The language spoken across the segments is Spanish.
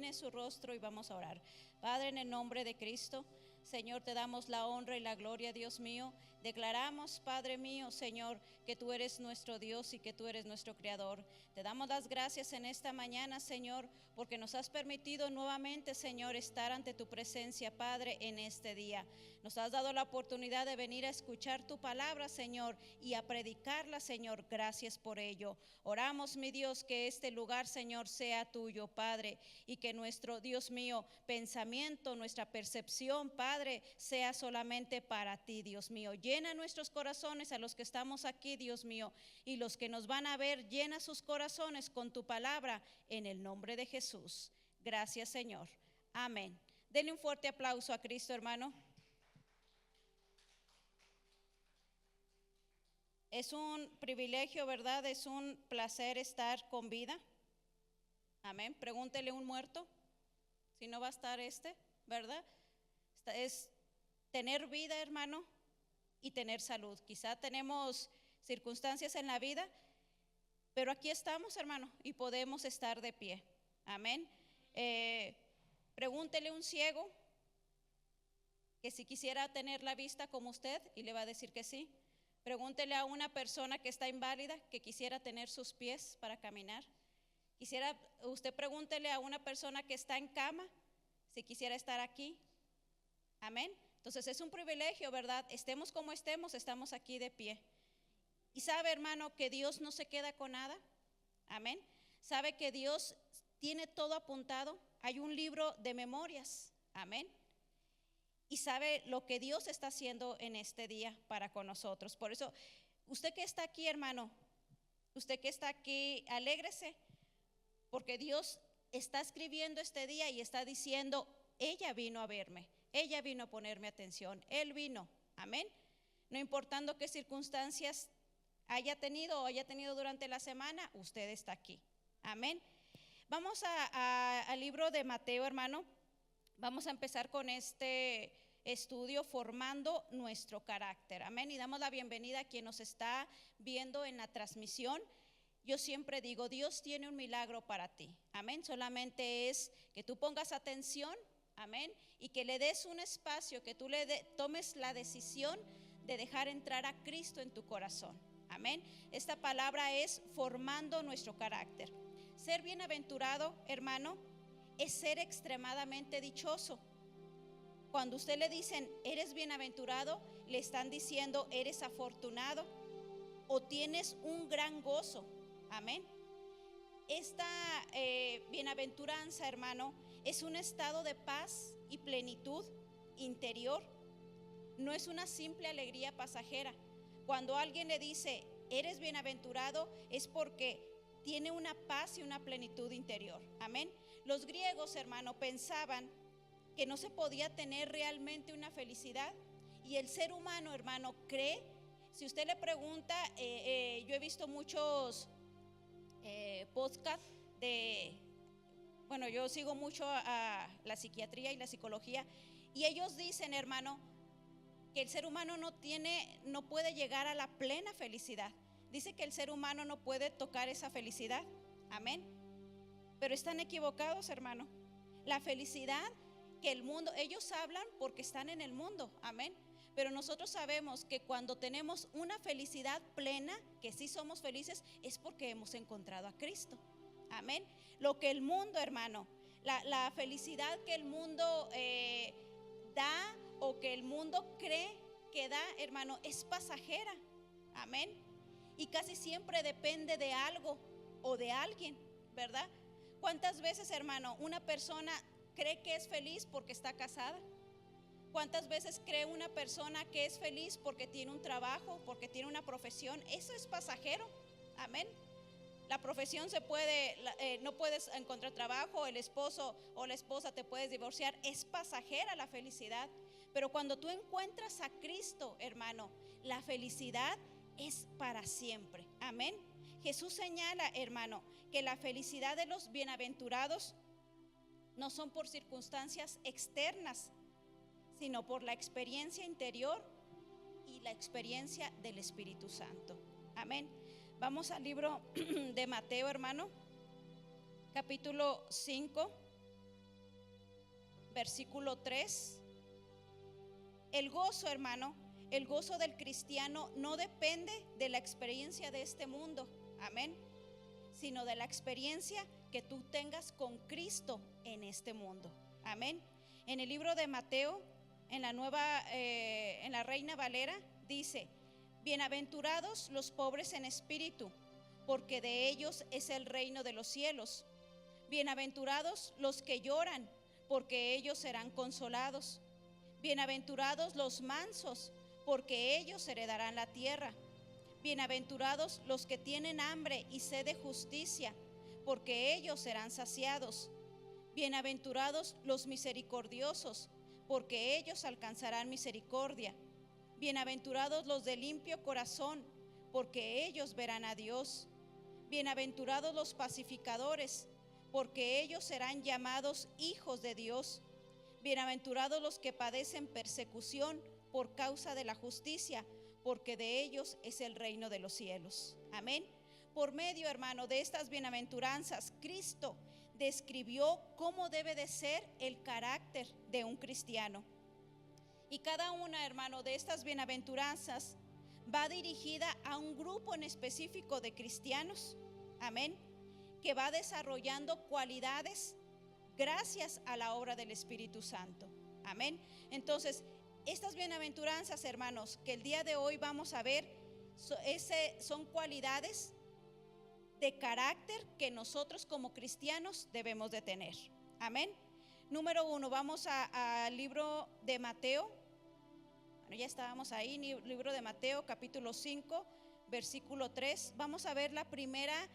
incline su rostro y vamos a orar. Padre, en el nombre de Cristo, Señor, te damos la honra y la gloria, Dios mío. Declaramos, Padre mío, Señor, que tú eres nuestro Dios y que tú eres nuestro Creador. Te damos las gracias en esta mañana, Señor, porque nos has permitido nuevamente, Señor, estar ante tu presencia, Padre, en este día. Nos has dado la oportunidad de venir a escuchar tu palabra, Señor, y a predicarla, Señor. Gracias por ello. Oramos, mi Dios, que este lugar, Señor, sea tuyo, Padre, y que nuestro, Dios mío, pensamiento, nuestra percepción, Padre, sea solamente para ti, Dios mío. Llena nuestros corazones a los que estamos aquí, Dios mío, y los que nos van a ver, llena sus corazones con tu palabra en el nombre de Jesús. Gracias, Señor. Amén. Denle un fuerte aplauso a Cristo, hermano. Es un privilegio, ¿verdad? Es un placer estar con vida. Amén. Pregúntele a un muerto si no va a estar ¿verdad? Es tener vida, hermano, y tener salud. Quizá tenemos circunstancias en la vida, pero aquí estamos, hermano, y podemos estar de pie. Amén. Pregúntele a un ciego que si quisiera tener la vista como usted, y le va a decir que sí. Pregúntele a una persona que está inválida que quisiera tener sus pies para caminar. Usted pregúntele a una persona que está en cama si quisiera estar aquí. Amén. Entonces es un privilegio, ¿verdad? Estemos como estemos, estamos aquí de pie. Y sabe, hermano, que Dios no se queda con nada. Amén. Sabe que Dios tiene todo apuntado. Hay un libro de memorias. Amén. Y sabe lo que Dios está haciendo en este día para con nosotros. Por eso, usted que está aquí, hermano, usted que está aquí, alégrese, porque Dios está escribiendo este día y está diciendo, ella vino a verme. Ella vino a ponerme atención, Él vino, amén. No importando qué circunstancias haya tenido durante la semana, usted está aquí, amén. Vamos al libro de Mateo, hermano. Vamos a empezar con este estudio, formando nuestro carácter, amén. Y damos la bienvenida a quien nos está viendo en la transmisión. Yo siempre digo, Dios tiene un milagro para ti, amén. Solamente es que tú pongas atención, amén, y que le des un espacio, que tú tomes la decisión de dejar entrar a Cristo en tu corazón, amén. Esta palabra es formando nuestro carácter. Ser bienaventurado, hermano, es ser extremadamente dichoso. Cuando usted le dicen, eres bienaventurado, le están diciendo, eres afortunado o tienes un gran gozo, amén. Esta bienaventuranza, hermano, es un estado de paz y plenitud interior. No es una simple alegría pasajera. Cuando alguien le dice, eres bienaventurado, es porque tiene una paz y una plenitud interior. Amén. Los griegos, hermano, pensaban que no se podía tener realmente una felicidad. Y el ser humano, hermano, cree. Si usted le pregunta, yo he visto muchos podcast yo sigo mucho a la psiquiatría y la psicología, y ellos dicen, hermano, que el ser humano no puede llegar a la plena felicidad. Dice que el ser humano no puede tocar esa felicidad, amén. Pero están equivocados, hermano. La felicidad que el mundo, ellos hablan porque están en el mundo, amén. Pero nosotros sabemos que cuando tenemos una felicidad plena, que sí somos felices, es porque hemos encontrado a Cristo, amén. Lo que el mundo, hermano, la felicidad que el mundo da o que el mundo cree que da, hermano, es pasajera, amén. Y casi siempre depende de algo o de alguien, ¿verdad? ¿Cuántas veces, hermano, una persona cree que es feliz porque está casada? ¿Cuántas veces cree una persona que es feliz porque tiene un trabajo, porque tiene una profesión? Eso es pasajero, amén. La profesión no puedes encontrar trabajo, el esposo o la esposa te puedes divorciar, es pasajera la felicidad. Pero cuando tú encuentras a Cristo, hermano, la felicidad es para siempre, amén. Jesús señala, hermano, que la felicidad de los bienaventurados no son por circunstancias externas, sino por la experiencia interior y la experiencia del Espíritu Santo, amén. Vamos al libro de Mateo, hermano, capítulo 5. versículo 3. El gozo, hermano, el gozo del cristiano no depende de la experiencia de este mundo, amén, sino de la experiencia que tú tengas con Cristo en este mundo, amén. En el libro de Mateo, en la Reina Valera, dice: bienaventurados los pobres en espíritu, porque de ellos es el reino de los cielos. Bienaventurados los que lloran, porque ellos serán consolados. Bienaventurados los mansos, porque ellos heredarán la tierra. Bienaventurados los que tienen hambre y sed de justicia, porque ellos serán saciados. Bienaventurados los misericordiosos, porque ellos alcanzarán misericordia. Bienaventurados los de limpio corazón, porque ellos verán a Dios. Bienaventurados los pacificadores, porque ellos serán llamados hijos de Dios. Bienaventurados los que padecen persecución por causa de la justicia, porque de ellos es el reino de los cielos. Amén. Por medio, hermano, de estas bienaventuranzas, Cristo describió cómo debe de ser el carácter de un cristiano. Y cada una, hermano, de estas bienaventuranzas va dirigida a un grupo en específico de cristianos, amén, que va desarrollando cualidades gracias a la obra del Espíritu Santo, amén. Entonces, estas bienaventuranzas, hermanos, que el día de hoy vamos a ver, son cualidades de carácter que nosotros como cristianos debemos de tener, amén. Número 1, vamos al libro de Mateo. Bueno, ya estábamos ahí, libro de Mateo, capítulo 5, versículo 3. Vamos a ver la primera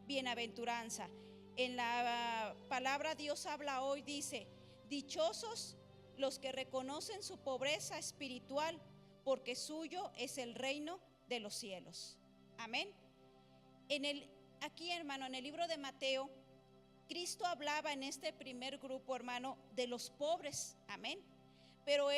bienaventuranza. En la palabra Dios habla hoy, dice: dichosos los que reconocen su pobreza espiritual, porque suyo es el reino de los cielos. Amén. Aquí, hermano, en el libro de Mateo, Cristo hablaba en este primer grupo, hermano, de los pobres, amén. Pero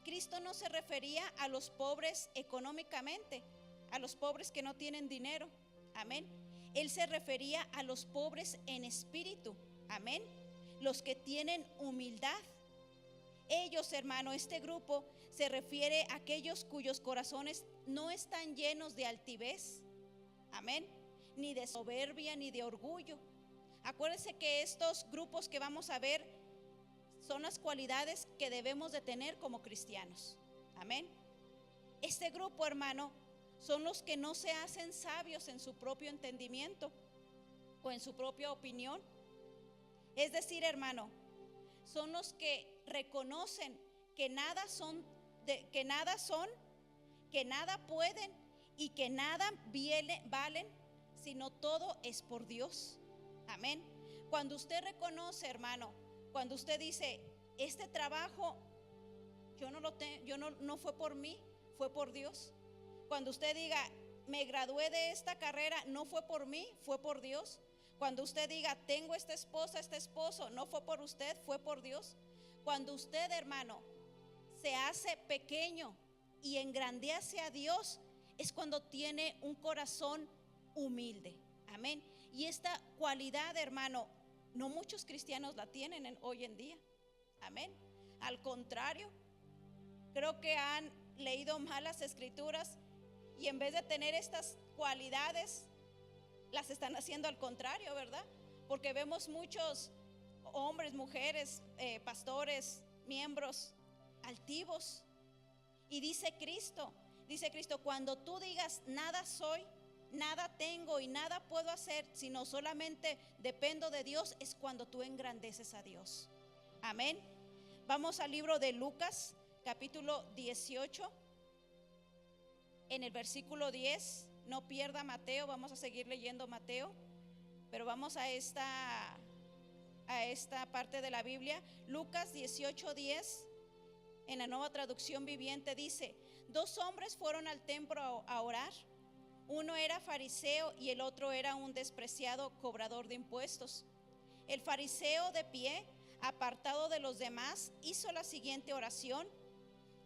Cristo no se refería a los pobres económicamente, a los pobres que no tienen dinero, amén. Él se refería a los pobres en espíritu, amén. Los que tienen humildad. Ellos, hermano, este grupo se refiere a aquellos cuyos corazones no están llenos de altivez, amén, ni de soberbia, ni de orgullo. Acuérdense que estos grupos que vamos a ver son las cualidades que debemos de tener como cristianos, amén. Este grupo, hermano, son los que no se hacen sabios en su propio entendimiento o en su propia opinión. Es decir, hermano, son los que reconocen que nada son, que nada pueden y que nada valen, sino todo es por Dios. Amén. Cuando usted reconoce, hermano, cuando usted dice: este trabajo no fue por mí, fue por Dios. Cuando usted diga: me gradué de esta carrera, no fue por mí, fue por Dios. Cuando usted diga: tengo esta esposa, este esposo, no fue por usted, fue por Dios. Cuando usted, hermano, se hace pequeño y engrandece a Dios, es cuando tiene un corazón humilde, amén. Y esta cualidad, hermano, no muchos cristianos la tienen hoy en día, amén. Al contrario, creo que han leído mal las escrituras y en vez de tener estas cualidades, las están haciendo al contrario, ¿verdad? Porque vemos muchos hombres, mujeres, pastores, miembros altivos. Y dice Cristo, cuando tú digas: nada soy, nada tengo y nada puedo hacer, sino solamente dependo de Dios, es cuando tú engrandeces a Dios. Amén. Vamos al libro de Lucas, capítulo 18, en el versículo 10. No pierda Mateo, vamos a seguir leyendo Mateo, pero vamos a esta parte de la Biblia. Lucas 18:10, en la Nueva Traducción Viviente, dice: 2 hombres fueron al templo a orar. Uno era fariseo y el otro era un despreciado cobrador de impuestos. El fariseo, de pie, apartado de los demás, hizo la siguiente oración: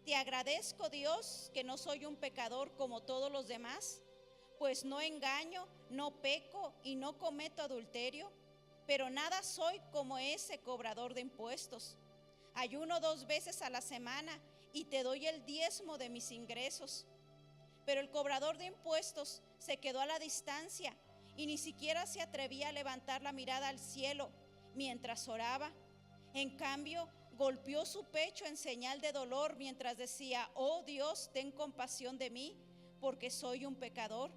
te agradezco, Dios, que no soy un pecador como todos los demás, pues no engaño, no peco y no cometo adulterio, pero nada soy como ese cobrador de impuestos. Ayuno 2 veces a la semana y te doy el diezmo de mis ingresos. Pero el cobrador de impuestos se quedó a la distancia y ni siquiera se atrevía a levantar la mirada al cielo mientras oraba. En cambio, golpeó su pecho en señal de dolor mientras decía: oh Dios, ten compasión de mí, porque soy un pecador.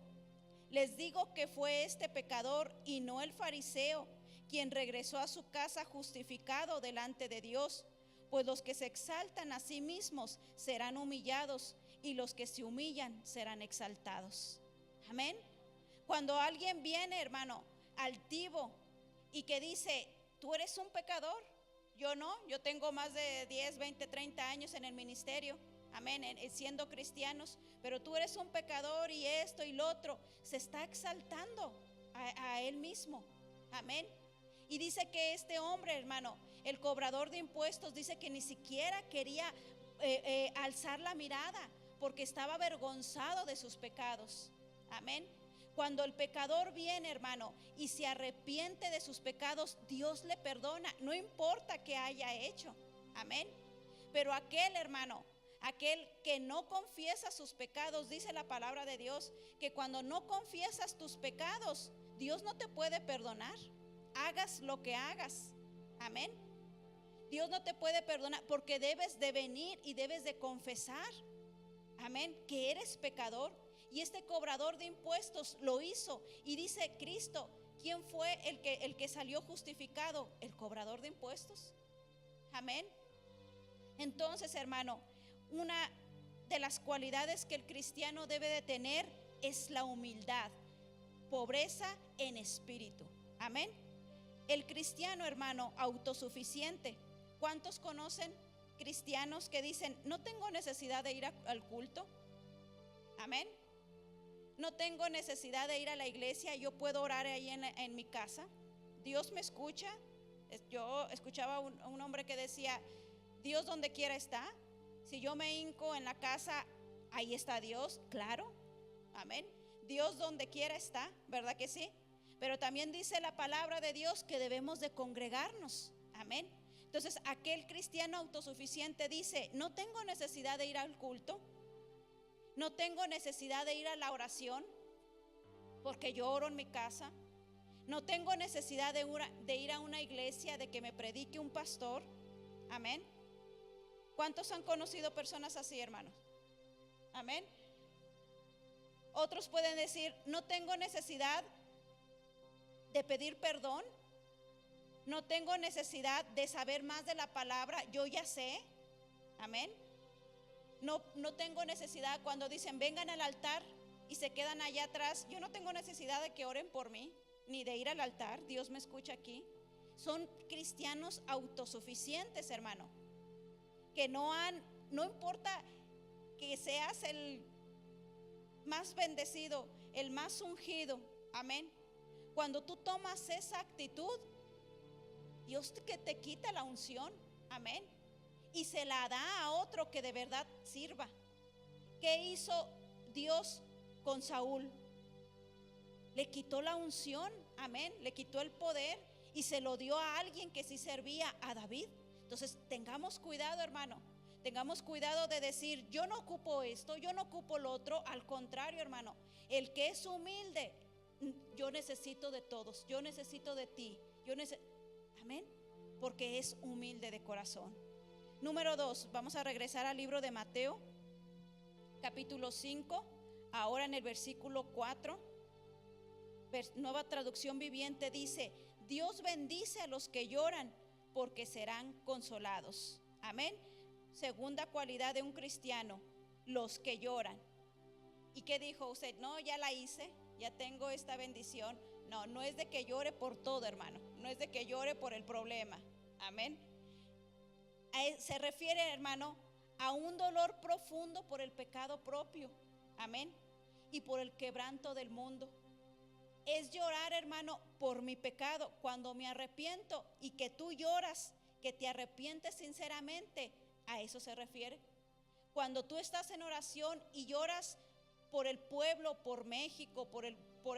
Les digo que fue este pecador y no el fariseo quien regresó a su casa justificado delante de Dios, pues los que se exaltan a sí mismos serán humillados y los que se humillan serán exaltados. Amén. Cuando alguien viene, hermano, altivo y que dice: tú eres un pecador, yo no, yo tengo más de 10, 20, 30 años en el ministerio, amén, siendo cristianos, pero tú eres un pecador y esto y lo otro, se está exaltando a él mismo, amén. Y dice que este hombre, hermano, el cobrador de impuestos, dice que ni siquiera quería alzar la mirada porque estaba avergonzado de sus pecados, amén. Cuando el pecador viene, hermano, y se arrepiente de sus pecados, Dios le perdona, no importa qué haya hecho, amén. Pero aquel, hermano, aquel que no confiesa sus pecados, dice la palabra de Dios, que cuando no confiesas tus pecados, Dios no te puede perdonar, hagas lo que hagas, amén. Dios no te puede perdonar porque debes de venir y debes de confesar, amén, que eres pecador. Y este cobrador de impuestos lo hizo. Y dice Cristo, ¿quién fue el que salió justificado? El cobrador de impuestos, amén. Entonces, hermano, una de las cualidades que el cristiano debe de tener es la humildad, pobreza en espíritu, amén. El cristiano, hermano, autosuficiente. ¿Cuántos conocen cristianos que dicen: no tengo necesidad de ir al culto? Amén. No tengo necesidad de ir a la iglesia, yo puedo orar ahí en mi casa. Dios me escucha. Yo escuchaba un hombre que decía: Dios donde quiera está. Si yo me hinco en la casa, ahí está Dios, claro, amén. Dios donde quiera está, ¿verdad que sí? Pero también dice la palabra de Dios que debemos de congregarnos, amén. Entonces aquel cristiano autosuficiente dice: no tengo necesidad de ir al culto, no tengo necesidad de ir a la oración, porque yo oro en mi casa. No tengo necesidad de ir a una iglesia, de que me predique un pastor, amén. ¿Cuántos han conocido personas así, hermanos? Amén. Otros pueden decir: no tengo necesidad de pedir perdón, no tengo necesidad de saber más de la palabra, yo ya sé, amén. No tengo necesidad cuando dicen: vengan al altar, y se quedan allá atrás. Yo no tengo necesidad de que oren por mí, ni de ir al altar, Dios me escucha aquí. Son cristianos autosuficientes, hermano, que no importa que seas el más bendecido, el más ungido, amén. Cuando tú tomas esa actitud, Dios que te quita la unción, amén, y se la da a otro que de verdad sirva. ¿Qué hizo Dios con Saúl? Le quitó la unción, amén, le quitó el poder y se lo dio a alguien que sí servía, a David. Entonces tengamos cuidado, hermano, tengamos cuidado de decir: yo no ocupo esto, yo no ocupo lo otro. Al contrario, hermano, el que es humilde: yo necesito de todos, yo necesito de ti, amén, porque es humilde de corazón. Número 2, vamos a regresar al libro de Mateo, capítulo 5, ahora en el versículo 4, Nueva Traducción Viviente, dice: Dios bendice a los que lloran, porque serán consolados, amén. Segunda cualidad de un cristiano: los que lloran. ¿Y qué dijo usted? No, ya la hice, ya tengo esta bendición. No, no es de que llore por todo, hermano, no es de que llore por el problema, amén. Se refiere, hermano, a un dolor profundo por el pecado propio, amén, y por el quebranto del mundo. Es llorar, hermano, por mi pecado. Cuando me arrepiento y que tú lloras, que te arrepientes sinceramente, a eso se refiere. Cuando tú estás en oración y lloras por el pueblo, por México, por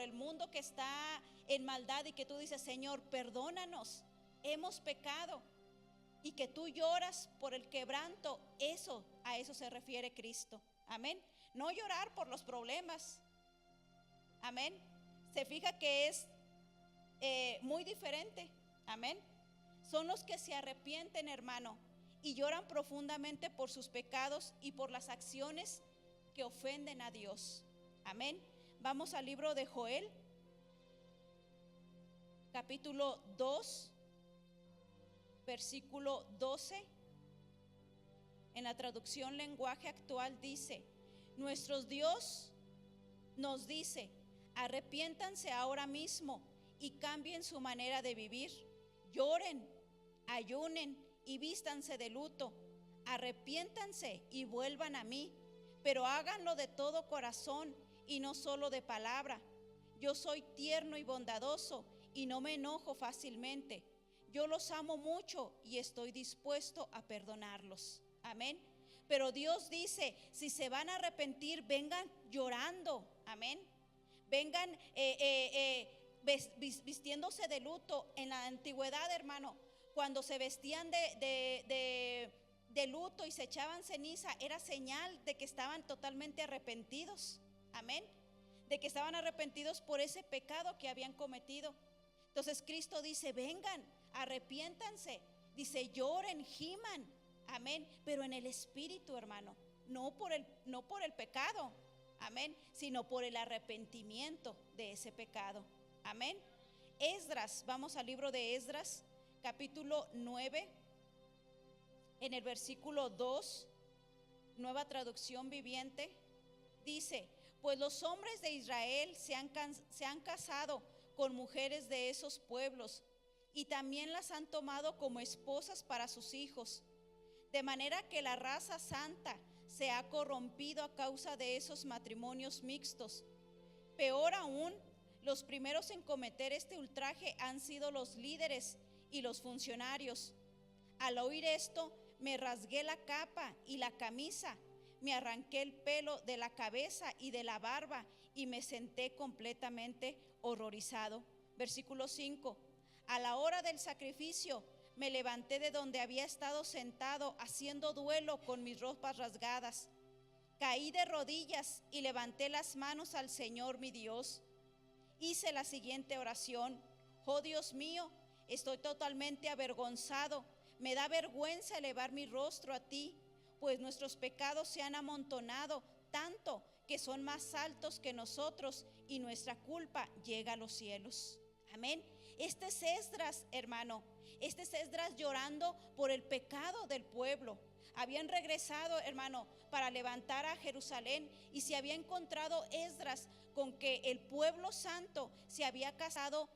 el mundo que está en maldad, y que tú dices: Señor, perdónanos, hemos pecado, y que tú lloras por el quebranto, a eso se refiere Cristo. Amén. No llorar por los problemas. Amén. Se fija que es muy diferente. Amén. Son los que se arrepienten, hermano, y lloran profundamente por sus pecados y por las acciones que ofenden a Dios. Amén. Vamos al libro de Joel, capítulo 2, versículo 12. En la traducción lenguaje actual dice: nuestro Dios nos dice, arrepiéntanse ahora mismo y cambien su manera de vivir. Lloren, ayunen y vístanse de luto. Arrepiéntanse y vuelvan a mí, pero háganlo de todo corazón y no solo de palabra. Yo soy tierno y bondadoso y no me enojo fácilmente. Yo los amo mucho y estoy dispuesto a perdonarlos. Amén. Pero Dios dice, si se van a arrepentir, vengan llorando. Amén. Vengan vistiéndose de luto. En la antigüedad, hermano, cuando se vestían de luto y se echaban ceniza, era señal de que estaban totalmente arrepentidos. Amén. De que estaban arrepentidos por ese pecado que habían cometido. Entonces Cristo dice, vengan, arrepiéntanse. Dice, lloren, giman. Amén. Pero en el espíritu, hermano, no por el pecado. Amén. Sino por el arrepentimiento de ese pecado. Amén. Esdras, vamos al libro de Esdras, capítulo 9, en el versículo 2, nueva traducción viviente, dice: pues los hombres de Israel se han casado con mujeres de esos pueblos y también las han tomado como esposas para sus hijos, de manera que la raza santa se ha corrompido a causa de esos matrimonios mixtos. Peor aún, los primeros en cometer este ultraje han sido los líderes y los funcionarios. Al oír esto, me rasgué la capa y la camisa, me arranqué el pelo de la cabeza y de la barba y me senté completamente horrorizado. Versículo 5. A la hora del sacrificio me levanté de donde había estado sentado haciendo duelo con mis ropas rasgadas. Caí de rodillas y levanté las manos al Señor mi Dios. Hice la siguiente oración: oh Dios mío, estoy totalmente avergonzado. Me da vergüenza elevar mi rostro a ti, pues nuestros pecados se han amontonado tanto que son más altos que nosotros y nuestra culpa llega a los cielos. Amén. Este es Esdras, hermano. Este es Esdras llorando por el pecado del pueblo. Habían regresado, hermano, para levantar a Jerusalén, y se había encontrado Esdras con que el pueblo santo se había casado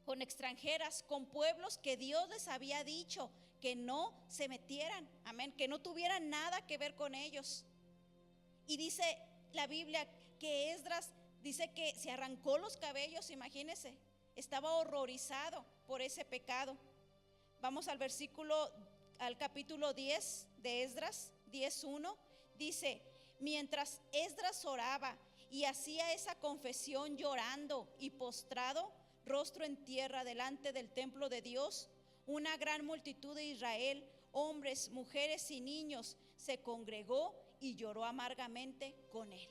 con extranjeras, con pueblos que Dios les había dicho que no se metieran, amén, que no tuvieran nada que ver con ellos. Y dice la Biblia que Esdras dice que se arrancó los cabellos, imagínense, estaba horrorizado por ese pecado. Vamos al capítulo 10 de Esdras, 10:1, dice: mientras Esdras oraba y hacía esa confesión llorando y postrado, rostro en tierra delante del templo de Dios, una gran multitud de Israel, hombres, mujeres y niños, se congregó y lloró amargamente con él.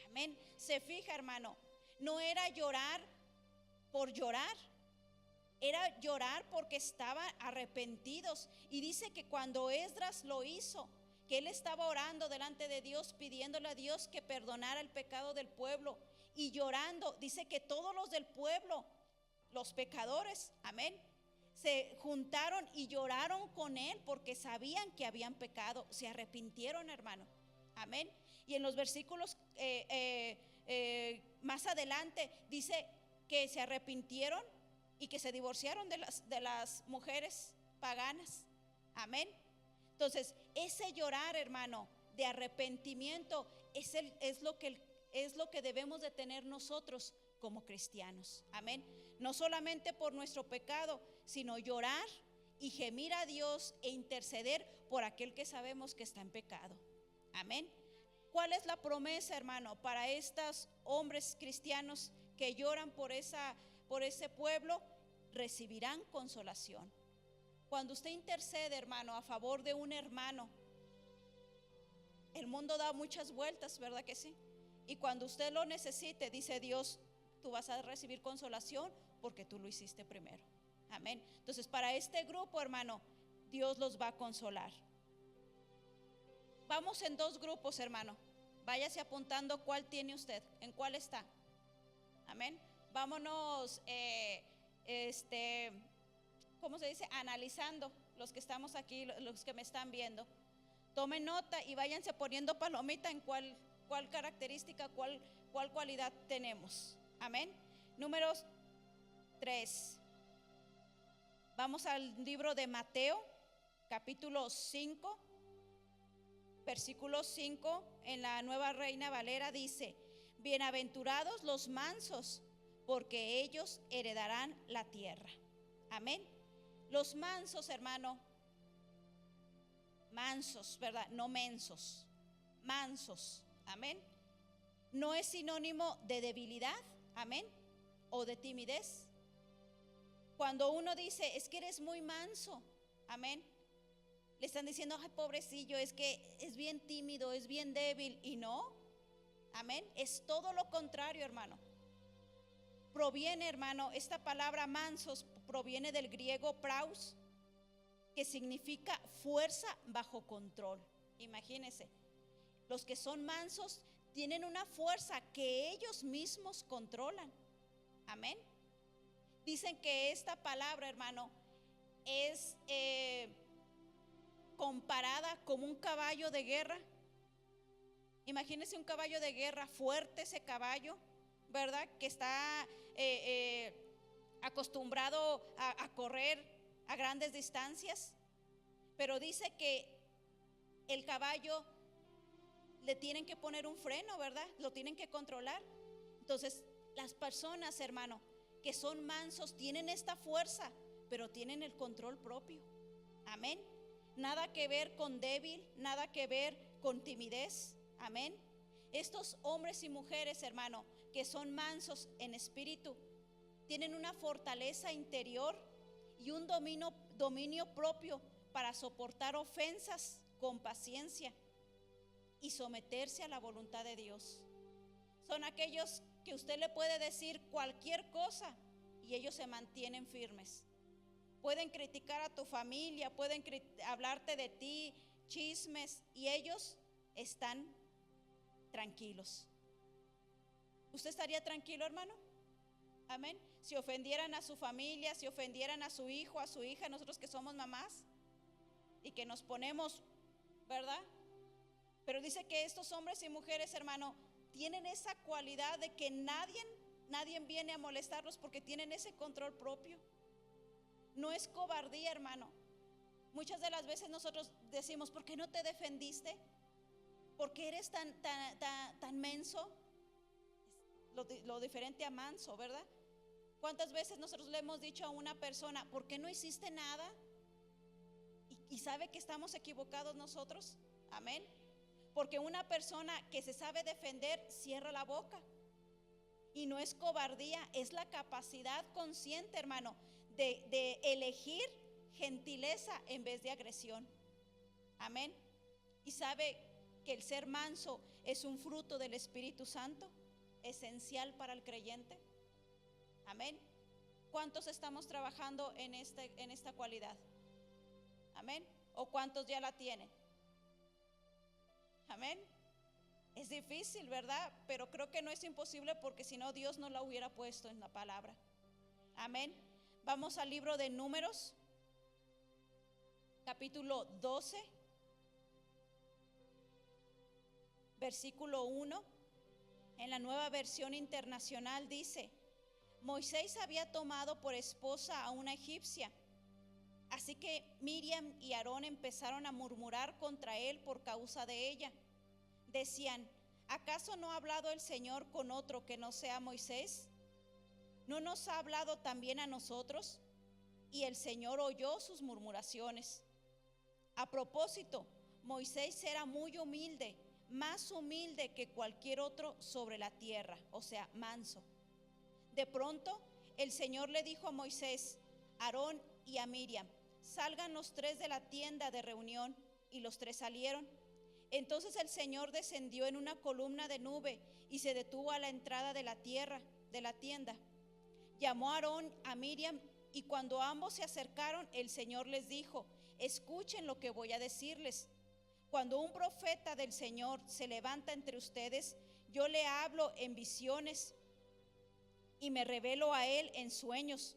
Amén. Se fija, hermano, no era llorar por llorar, era llorar porque estaban arrepentidos. Y dice que cuando Esdras lo hizo, que él estaba orando delante de Dios, pidiéndole a Dios que perdonara el pecado del pueblo y llorando, dice que todos los del pueblo, los pecadores, amén, se juntaron y lloraron con él porque sabían que habían pecado, se arrepintieron, hermano, amén. Y en los versículos más adelante dice que se arrepintieron y que se divorciaron de las mujeres paganas, amén. Entonces, ese llorar, hermano, de arrepentimiento es lo que debemos de tener nosotros como cristianos, amén. No solamente por nuestro pecado, sino llorar y gemir a Dios e interceder por aquel que sabemos que está en pecado, amén. ¿Cuál es la promesa, hermano, para estos hombres cristianos que lloran por ese pueblo? Recibirán consolación. Cuando usted intercede, hermano, a favor de un hermano, el mundo da muchas vueltas, ¿verdad que sí? Y cuando usted lo necesite, dice Dios, tú vas a recibir consolación porque tú lo hiciste primero. Amén. Entonces, para este grupo, hermano, Dios los va a consolar. Vamos en 2 grupos, hermano. Váyase apuntando cuál tiene usted, en cuál está. Amén. Vámonos, ¿cómo se dice? Analizando los que estamos aquí, los que me están viendo. Tomen nota y váyanse poniendo palomita en cuál característica, cuál cualidad tenemos. Amén. Números 3. Vamos al libro de Mateo, capítulo 5, versículo 5, en la Nueva Reina Valera dice: bienaventurados los mansos, porque ellos heredarán la tierra. Amén. Los mansos, hermano, mansos, ¿verdad? No mensos, mansos. Amén. No es sinónimo de debilidad, amén, o de timidez. Cuando uno dice, es que eres muy manso, amén, le están diciendo, ay, pobrecillo, es que es bien tímido, es bien débil. Y no, amén, es todo lo contrario, hermano. Proviene, hermano, esta palabra mansos proviene del griego praus, que significa fuerza bajo control. Imagínense, los que son mansos tienen una fuerza que ellos mismos controlan. Amén. Dicen que esta palabra, hermano, es comparada como un caballo de guerra. Imagínense un caballo de guerra, fuerte ese caballo, ¿verdad? Que está acostumbrado a correr a grandes distancias. Pero dice que el caballo le tienen que poner un freno, ¿verdad? Lo tienen que controlar. Entonces, las personas, hermano, que son mansos tienen esta fuerza, pero tienen el control propio. Amén. Nada que ver con débil, nada que ver con timidez. Amén. Estos hombres y mujeres, hermano, que son mansos en espíritu, tienen una fortaleza interior y un dominio propio para soportar ofensas con paciencia y someterse a la voluntad de Dios. Son aquellos que usted le puede decir cualquier cosa y ellos se mantienen firmes. Pueden criticar a tu familia, pueden hablarte de ti, chismes, y ellos están tranquilos. ¿Usted estaría tranquilo, hermano? Amén. Si ofendieran a su familia, si ofendieran a su hijo, a su hija, nosotros que somos mamás y que nos ponemos, ¿verdad? Pero dice que estos hombres y mujeres, hermano, tienen esa cualidad de que nadie viene a molestarlos porque tienen ese control propio. No es cobardía, hermano. Muchas de las veces nosotros decimos, ¿por qué no te defendiste? ¿Por qué eres tan menso? Lo diferente a manso, ¿verdad? ¿Cuántas veces nosotros le hemos dicho a una persona, ¿por qué no hiciste nada? Y sabe que estamos equivocados nosotros. Amén. Porque una persona que se sabe defender cierra la boca. Y no es cobardía, es la capacidad consciente, hermano, de elegir gentileza en vez de agresión. Amén. Y sabe que el ser manso es un fruto del Espíritu Santo, esencial para el creyente. Amén. ¿Cuántos estamos trabajando en esta cualidad? Amén. ¿O cuántos ya la tienen? Amén. Es difícil, ¿verdad? Pero creo que no es imposible, porque si no, Dios no la hubiera puesto en la palabra. Amén. Vamos al libro de Números, capítulo 12, versículo 1. En la Nueva Versión Internacional dice: Moisés había tomado por esposa a una egipcia. Así que Miriam y Aarón empezaron a murmurar contra él por causa de ella. Decían: ¿acaso no ha hablado el Señor con otro que no sea Moisés? ¿No nos ha hablado también a nosotros? Y el Señor oyó sus murmuraciones. A propósito, Moisés era muy humilde, más humilde que cualquier otro sobre la tierra, o sea, manso. De pronto, el Señor le dijo a Moisés, Aarón y a Miriam: salgan los tres de la tienda de reunión. Y los tres salieron. Entonces el Señor descendió en una columna de nube y se detuvo a la entrada de la tienda. Llamó a Aarón, a Miriam, y cuando ambos se acercaron, el Señor les dijo: escuchen lo que voy a decirles. Cuando un profeta del Señor se levanta entre ustedes, yo le hablo en visiones y me revelo a él en sueños.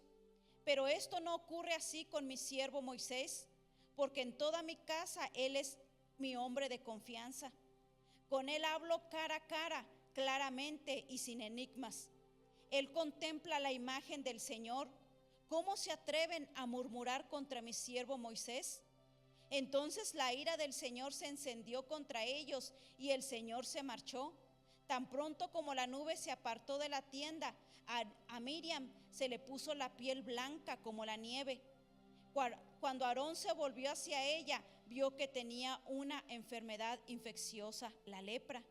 Pero esto no ocurre así con mi siervo Moisés, porque en toda mi casa él es mi hombre de confianza. Con él hablo cara a cara, claramente y sin enigmas. Él contempla la imagen del Señor. ¿Cómo se atreven a murmurar contra mi siervo Moisés? Entonces la ira del Señor se encendió contra ellos y el Señor se marchó. Tan pronto como la nube se apartó de la tienda, a Miriam se le puso la piel blanca como la nieve. Cuando Aarón se volvió hacia ella, vio que tenía una enfermedad infecciosa, la lepra.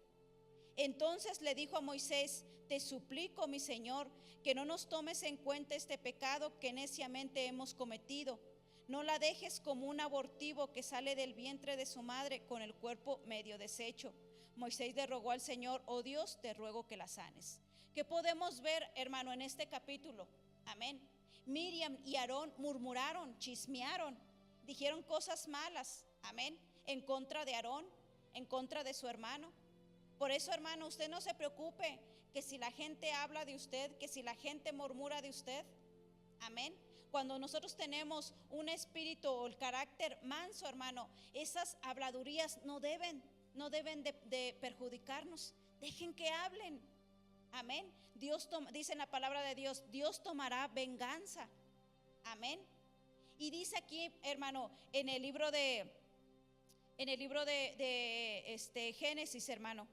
Entonces le dijo a Moisés: te suplico, mi Señor, que no nos tomes en cuenta este pecado que neciamente hemos cometido. No la dejes como un abortivo que sale del vientre de su madre con el cuerpo medio deshecho. Moisés le rogó al Señor: oh Dios, te ruego que la sanes. ¿Qué podemos ver, hermano, en este capítulo? Amén. Miriam y Aarón murmuraron, chismearon, dijeron cosas malas, amén, en contra de Aarón, en contra de su hermano. Por eso, hermano, usted no se preocupe que si la gente habla de usted, que si la gente murmura de usted, amén. Cuando nosotros tenemos un espíritu o el carácter manso, hermano, esas habladurías no deben de perjudicarnos. Dejen que hablen, amén. Dice en la palabra de Dios: Dios tomará venganza, amén. Y dice aquí, hermano, en el libro de Génesis, hermano,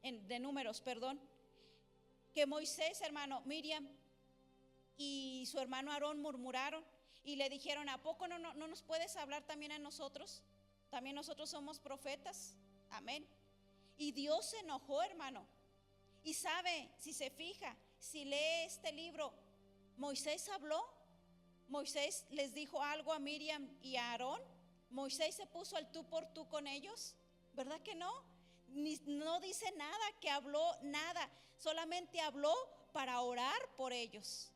de Números, perdón, que Moisés, hermano, Miriam y su hermano Aarón murmuraron y le dijeron: ¿a poco no nos puedes hablar también a nosotros? También nosotros somos profetas, amén. Y Dios se enojó, hermano. Y sabe, si se fija, si lee este libro, Moisés habló. Moisés les dijo algo a Miriam y a Aarón. Moisés se puso al tú por tú con ellos, ¿verdad que no? No dice nada, que habló nada, solamente habló para orar por ellos,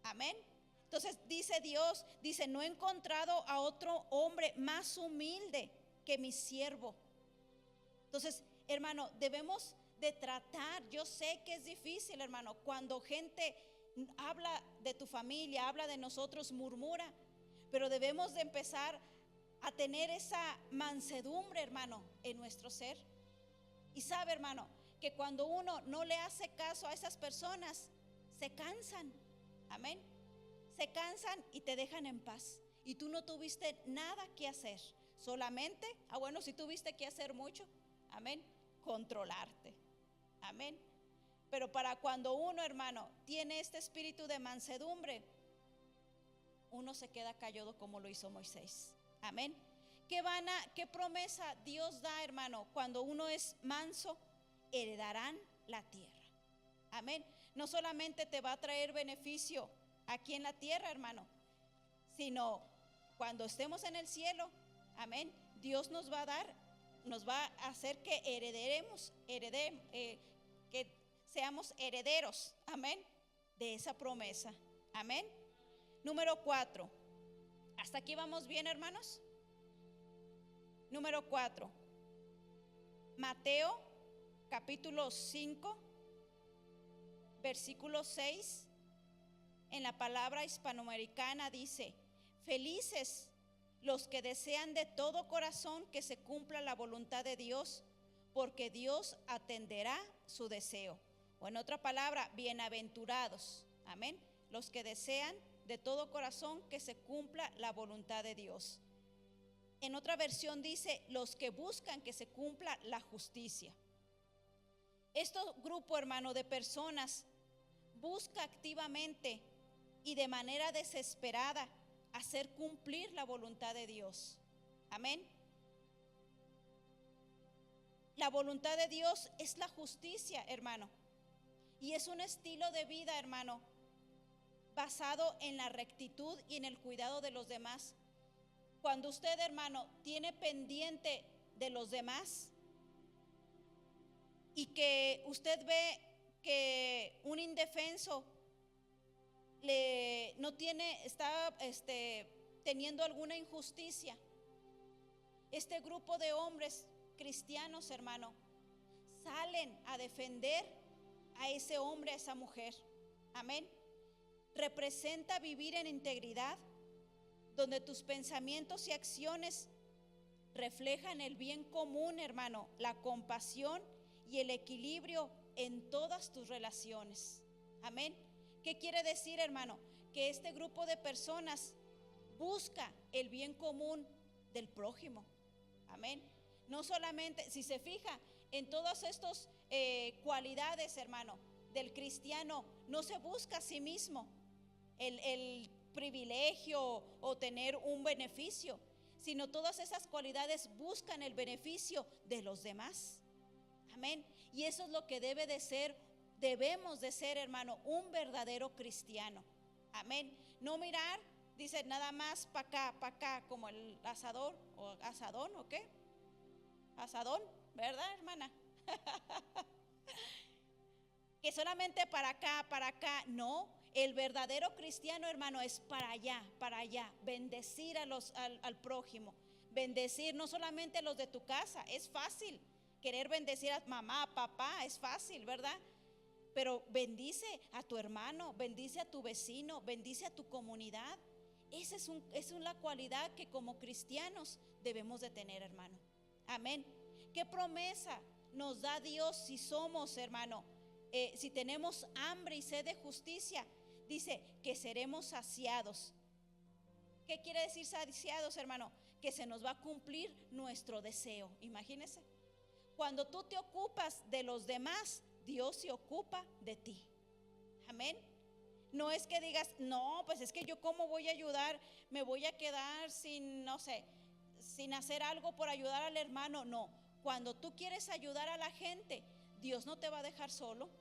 amén. Entonces dice Dios, dice: no he encontrado a otro hombre más humilde que mi siervo. Entonces, hermano, debemos de tratar. Yo sé que es difícil, hermano, cuando gente habla de tu familia, habla de nosotros, murmura, pero debemos de empezar a tener esa mansedumbre, hermano, en nuestro ser. Y sabe, hermano, que cuando uno no le hace caso a esas personas, se cansan, amén. Se cansan y te dejan en paz. Y tú no tuviste nada que hacer, solamente, bueno, si tuviste que hacer mucho, amén, controlarte, amén. Pero para cuando uno, hermano, tiene este espíritu de mansedumbre, uno se queda callado como lo hizo Moisés, amén. ¿Qué promesa Dios da, hermano? Cuando uno es manso, heredarán la tierra, amén. No solamente te va a traer beneficio aquí en la tierra, hermano, sino cuando estemos en el cielo, amén, Dios nos va a hacer que que seamos herederos, amén, de esa promesa, amén. Número 4. ¿Hasta aquí vamos bien, hermanos? Número 4. Mateo capítulo 5, versículo 6. En la palabra hispanoamericana dice: felices los que desean de todo corazón que se cumpla la voluntad de Dios, porque Dios atenderá su deseo. O en otra palabra, bienaventurados, amén, los que desean de todo corazón que se cumpla la voluntad de Dios. En otra versión dice: los que buscan que se cumpla la justicia. Este grupo, hermano, de personas busca activamente y de manera desesperada hacer cumplir la voluntad de Dios, amén. La voluntad de Dios es la justicia, hermano, y es un estilo de vida, hermano, basado en la rectitud y en el cuidado de los demás. Cuando usted, hermano, tiene pendiente de los demás y que usted ve que un indefenso está teniendo alguna injusticia, este grupo de hombres cristianos, hermano, salen a defender a ese hombre, a esa mujer. Amén. Representa vivir en integridad, donde tus pensamientos y acciones reflejan el bien común, hermano, la compasión y el equilibrio en todas tus relaciones. Amén. ¿Qué quiere decir, hermano? Que este grupo de personas busca el bien común del prójimo. Amén. No solamente, si se fija en todas estas cualidades, hermano, del cristiano, no se busca a sí mismo el privilegio o tener un beneficio, sino todas esas cualidades buscan el beneficio de los demás. Amén. Y eso es lo que debemos de ser, hermano, un verdadero cristiano. Amén. No mirar, dice, nada más para acá, como el asador o asadón, ¿o qué? Asadón, ¿verdad, hermana? Que solamente para acá, no. El verdadero cristiano, hermano, es para allá, bendecir al prójimo, bendecir no solamente a los de tu casa. Es fácil querer bendecir a mamá, papá, es fácil, ¿verdad? Pero bendice a tu hermano, bendice a tu vecino, bendice a tu comunidad. Esa es una cualidad que como cristianos debemos de tener, hermano. Amén. ¿Qué promesa nos da Dios si somos, hermano, si tenemos hambre y sed de justicia? Dice que seremos saciados. ¿Qué quiere decir saciados, hermano? Que se nos va a cumplir nuestro deseo. Imagínese. Cuando tú te ocupas de los demás, Dios se ocupa de ti. Amén. No es que digas, no, pues es que yo cómo voy a ayudar, me voy a quedar sin, no sé, sin hacer algo por ayudar al hermano. No, cuando tú quieres ayudar a la gente, Dios no te va a dejar solo.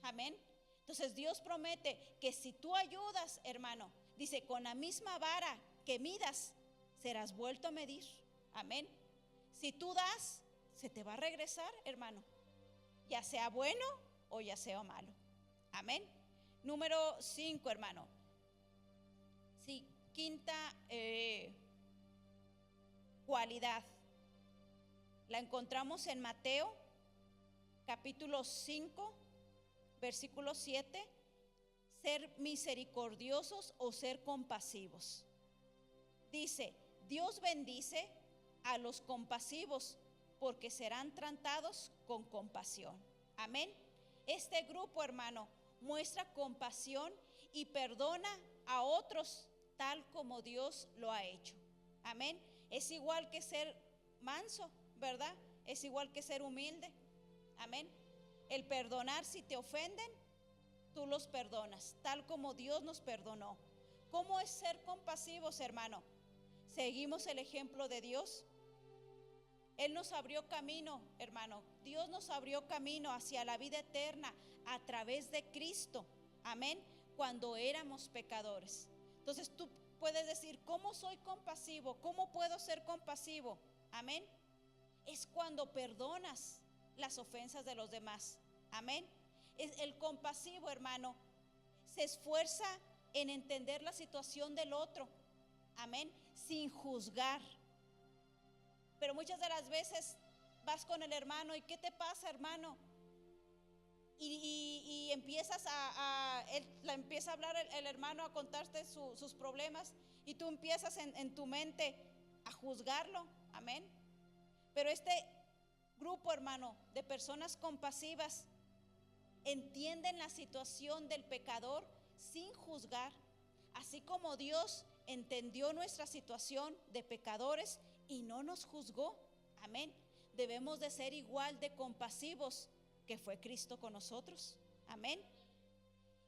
Amén. Entonces Dios promete que si tú ayudas, hermano, dice, con la misma vara que midas, serás vuelto a medir. Amén. Si tú das, se te va a regresar, hermano, ya sea bueno o ya sea malo. Amén. Número 5, hermano. Sí, quinta cualidad. La encontramos en Mateo, capítulo 5, versículo 7. Ser misericordiosos o ser compasivos. Dice, Dios bendice a los compasivos porque serán tratados con compasión. Amén. Este grupo, hermano, muestra compasión y perdona a otros tal como Dios lo ha hecho. Amén. Es igual que ser manso, ¿verdad? Es igual que ser humilde. Amén. El perdonar, si te ofenden, tú los perdonas, tal como Dios nos perdonó. ¿Cómo es ser compasivos, hermano? ¿Seguimos el ejemplo de Dios? Él nos abrió camino, hermano. Dios nos abrió camino hacia la vida eterna a través de Cristo. Amén. Cuando éramos pecadores. Entonces tú puedes decir, ¿cómo soy compasivo? ¿Cómo puedo ser compasivo? Amén. Es cuando perdonas las ofensas de los demás. Amén. El compasivo, hermano, se esfuerza en entender la situación del otro. Amén. Sin juzgar. Pero muchas de las veces vas con el hermano y ¿qué te pasa, hermano? Y empiezas empieza a hablar el hermano, a contarte sus problemas, y tú empiezas en tu mente a juzgarlo. Amén. Pero este grupo, hermano, de personas compasivas entienden la situación del pecador sin juzgar, así como Dios entendió nuestra situación de pecadores y no nos juzgó. Amén. Debemos de ser igual de compasivos que fue Cristo con nosotros. Amén.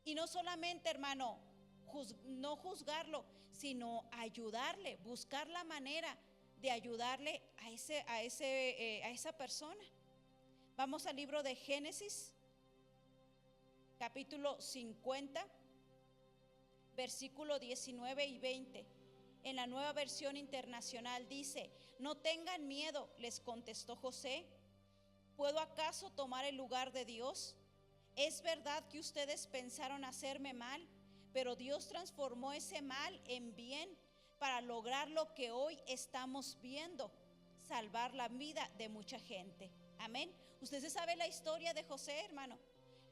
Y no solamente, hermano, no juzgarlo, sino ayudarle, buscar la manera de ayudarle a esa persona. Vamos al libro de Génesis, capítulo 50, versículo 19 y 20. En la Nueva Versión Internacional dice: no tengan miedo, les contestó José. ¿Puedo acaso tomar el lugar de Dios? Es verdad que ustedes pensaron hacerme mal, pero Dios transformó ese mal en bien para lograr lo que hoy estamos viendo: salvar la vida de mucha gente. Amén. Usted se sabe la historia de José, hermano.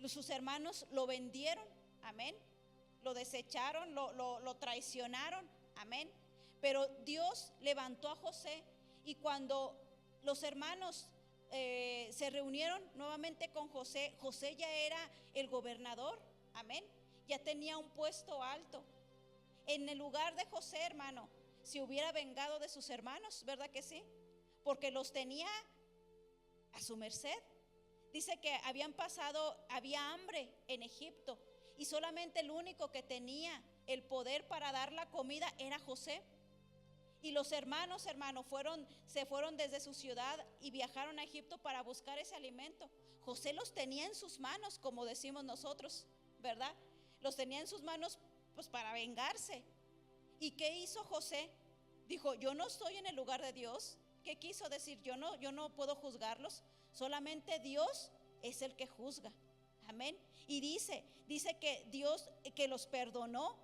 Sus hermanos lo vendieron, amén. Lo desecharon, lo traicionaron, amén. Pero Dios levantó a José, y cuando los hermanos se reunieron nuevamente con José, José ya era el gobernador, amén. Ya tenía un puesto alto. En el lugar de José, hermano, se hubiera vengado de sus hermanos, ¿verdad que sí? Porque los tenía a su merced. Dice que había hambre en Egipto, y solamente el único que tenía el poder para dar la comida era José. Y los hermanos, se fueron desde su ciudad y viajaron a Egipto para buscar ese alimento. José los tenía en sus manos, como decimos nosotros, ¿verdad? Los tenía en sus manos, pues, para vengarse. ¿Y qué hizo José? Dijo: yo no estoy en el lugar de Dios. ¿Qué quiso decir? Yo no puedo juzgarlos. Solamente Dios es el que juzga. Amén. Y dice que Dios, que los perdonó.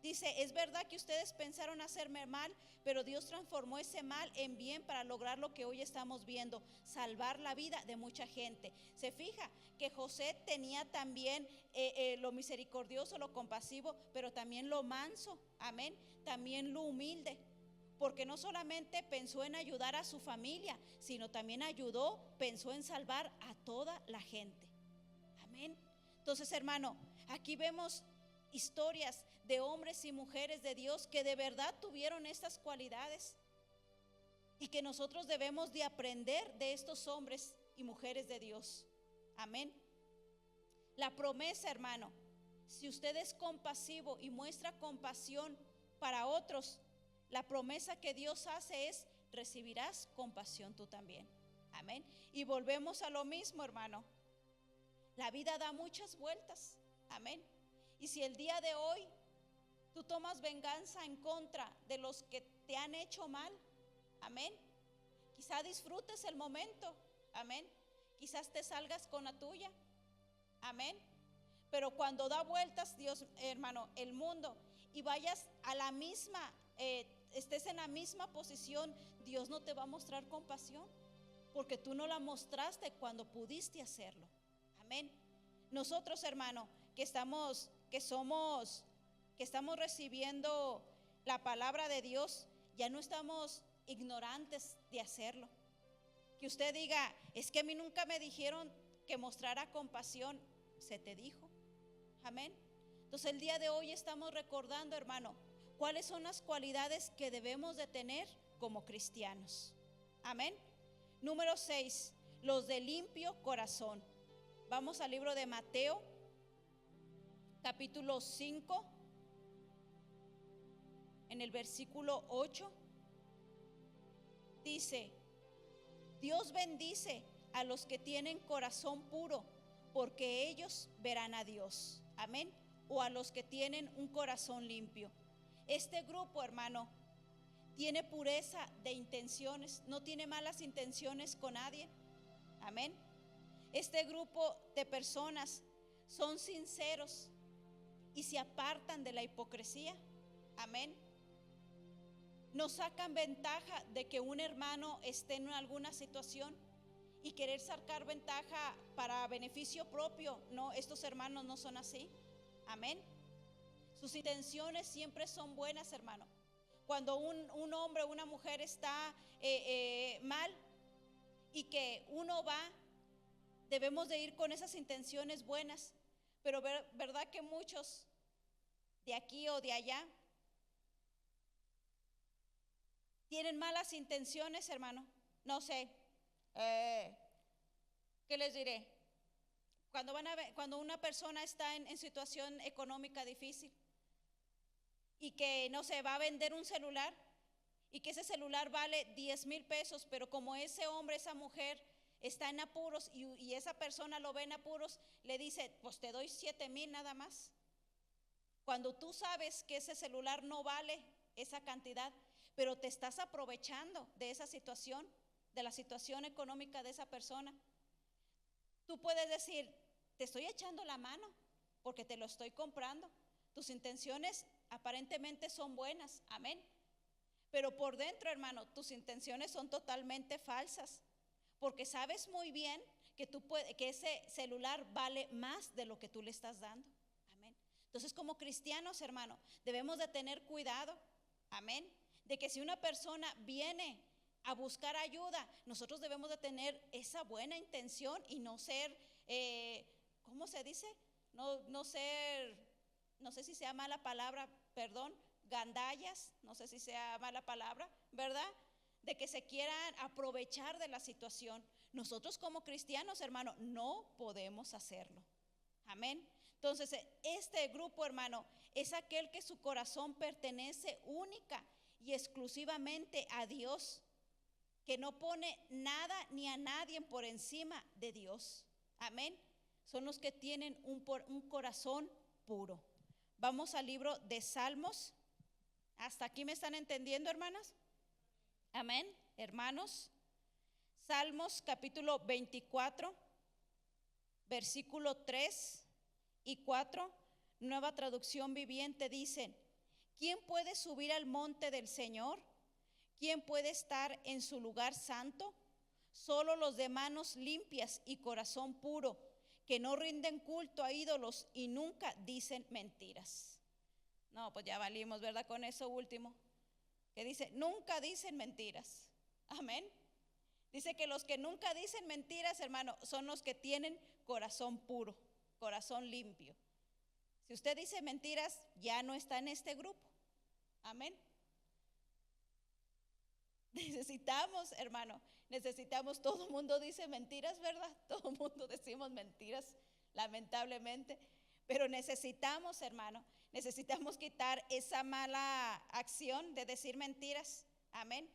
Dice: es verdad que ustedes pensaron hacerme mal, pero Dios transformó ese mal en bien para lograr lo que hoy estamos viendo: salvar la vida de mucha gente. Se fija que José tenía también lo misericordioso, lo compasivo, pero también lo manso, amén. También lo humilde, porque no solamente pensó en ayudar a su familia, sino también pensó en salvar a toda la gente. Amén. Entonces, hermano, aquí vemos historias de hombres y mujeres de Dios que de verdad tuvieron estas cualidades, y que nosotros debemos de aprender de estos hombres y mujeres de Dios. Amén. La promesa, hermano, si usted es compasivo y muestra compasión para otros, la promesa que Dios hace es: recibirás compasión tú también. Amén. Y volvemos a lo mismo, hermano. La vida da muchas vueltas. Amén. Y si el día de hoy tú tomas venganza en contra de los que te han hecho mal, amén, quizá disfrutes el momento, amén, quizás te salgas con la tuya, amén. Pero cuando da vueltas, Dios, hermano, el mundo, y vayas a la misma, estés en la misma posición, Dios no te va a mostrar compasión, porque tú no la mostraste cuando pudiste hacerlo. Amén. Nosotros, hermano, que estamos recibiendo la palabra de Dios, ya no estamos ignorantes de hacerlo. Que usted diga: es que a mí nunca me dijeron que mostrara compasión. Se te dijo. Amén. Entonces el día de hoy estamos recordando, hermano, cuáles son las cualidades que debemos de tener como cristianos. Amén. Número 6, los de limpio corazón. Vamos al libro de Mateo, capítulo 5, en el versículo 8. Dice: Dios bendice a los que tienen corazón puro, porque ellos verán a Dios. Amén. O a los que tienen un corazón limpio. Este grupo, hermano, tiene pureza de intenciones, no tiene malas intenciones con nadie. Amén. Este grupo de personas son sinceros y se apartan de la hipocresía. Amén. No sacan ventaja de que un hermano esté en alguna situación y querer sacar ventaja para beneficio propio. No, estos hermanos no son así. Amén. Sus intenciones siempre son buenas, hermano. Cuando un hombre o una mujer está mal y que uno va, debemos de ir con esas intenciones buenas. Pero verdad que muchos de aquí o de allá tienen malas intenciones, hermano. No sé, ¿qué les diré? Cuando una persona está en situación económica difícil y que, no sé, va a vender un celular, y que ese celular vale 10,000 pesos, pero como ese hombre, esa mujer está en apuros, y esa persona lo ve en apuros, le dice: pues te doy 7,000 nada más. Cuando tú sabes que ese celular no vale esa cantidad, pero te estás aprovechando de esa situación, de la situación económica de esa persona. Tú puedes decir, te estoy echando la mano porque te lo estoy comprando. Tus intenciones aparentemente son buenas, amén. Pero por dentro, hermano, tus intenciones son totalmente falsas, porque sabes muy bien que ese celular vale más de lo que tú le estás dando, amén. Entonces, como cristianos, hermano, debemos de tener cuidado, amén, de que si una persona viene a buscar ayuda, nosotros debemos de tener esa buena intención y no ser, ¿cómo se dice? No ser, no sé si sea mala palabra, perdón, gandallas, no sé si sea mala palabra, ¿verdad? De que se quieran aprovechar de la situación. Nosotros como cristianos, hermano, no podemos hacerlo. Amén. Entonces, este grupo, hermano, es aquel que su corazón pertenece única y exclusivamente a Dios, que no pone nada ni a nadie por encima de Dios. Amén. Son los que tienen un corazón puro. Vamos al libro de Salmos. ¿Hasta aquí me están entendiendo, hermanas? Amén, hermanos. Salmos capítulo 24, versículo 3 y 4, Nueva Traducción Viviente, dicen: ¿quién puede subir al monte del Señor? ¿Quién puede estar en su lugar santo? Solo los de manos limpias y corazón puro, que no rinden culto a ídolos y nunca dicen mentiras. No, pues ya valimos, ¿verdad? Con eso último, que dice, nunca dicen mentiras. Amén. Dice que los que nunca dicen mentiras, hermano, son los que tienen corazón puro, corazón limpio. Si usted dice mentiras, ya no está en este grupo. Amén. Necesitamos, hermano, necesitamos, todo el mundo dice mentiras, ¿verdad? Todo el mundo decimos mentiras, lamentablemente. Pero necesitamos, hermano, necesitamos quitar esa mala acción de decir mentiras. Amén.